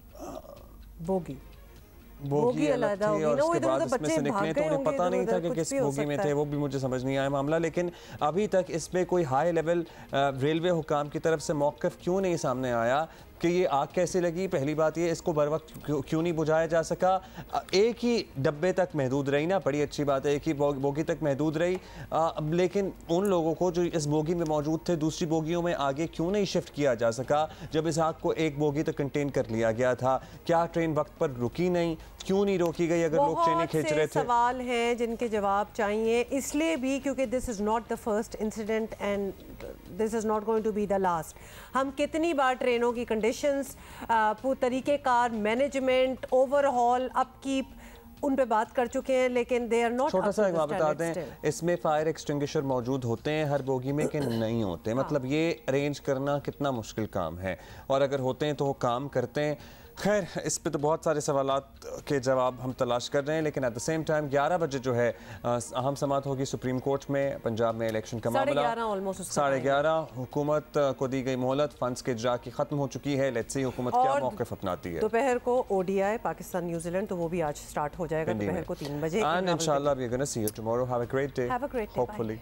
बोगी अलग थी और उसके बाद इसमें से निकले तो उन्हें पता नहीं था कि किस बोगी में थे, वो भी मुझे समझ नहीं आया मामला। लेकिन अभी तक इसमें कोई हाई लेवल रेलवे हुकाम की तरफ से मौक़िफ़ क्यों नहीं सामने आया कि ये आग कैसे लगी? पहली बात ये, इसको बर वक्त क्यों नहीं बुझाया जा सका? एक ही डब्बे तक महदूद रही ना, बड़ी अच्छी बात है, एक ही बोगी तक महदूद रही, लेकिन उन लोगों को जो इस बोगी में मौजूद थे दूसरी बोगियों में आगे क्यों नहीं शिफ्ट किया जा सका जब इस आग को एक बोगी तक कंटेन कर लिया गया था? क्या ट्रेन वक्त पर रुकी नहीं? क्यों नहीं रोकी गई अगर लोग ट्रेनें खींच रहे थे? सवाल हैं जिनके जवाब चाहिए, इसलिए भी क्योंकि this is not the first incident and this is not going to be the last. हम कितनी बार ट्रेनों की कंडीशंस, तरीक़ेकार, मैनेजमेंट, ओवरहॉल, अपकीप, उन पे बात कर चुके हैं, लेकिन दे आर नॉट। छोटा सा एक बात बता दें, इसमें फायर एक्सटिंग्विशर मौजूद होते हैं हर बोगी में कि नहीं होते? मतलब ये अरेंज करना कितना मुश्किल काम है, और अगर होते हैं तो वो काम करते हैं। खैर इस पे तो बहुत सारे सवालात के जवाब हम तलाश कर रहे हैं, लेकिन एट द सेम टाइम 11 बजे जो है अहम समाअत होगी सुप्रीम कोर्ट में पंजाब में इलेक्शन का मामला। 11:30 हुकूमत को दी गई मोहलत, फंड्स के इजरा की खत्म हो चुकी है। लेट्स सी हुकूमत क्या मौक़िफ़ अपनाती है। दोपहर को ODI पाकिस्तान न्यूजीलैंड, तो वो भी आज स्टार्ट हो जाएगा दोपहर को 3 बजे। एंड इंशाल्लाह we are gonna see you tomorrow. Have a great day, hopefully.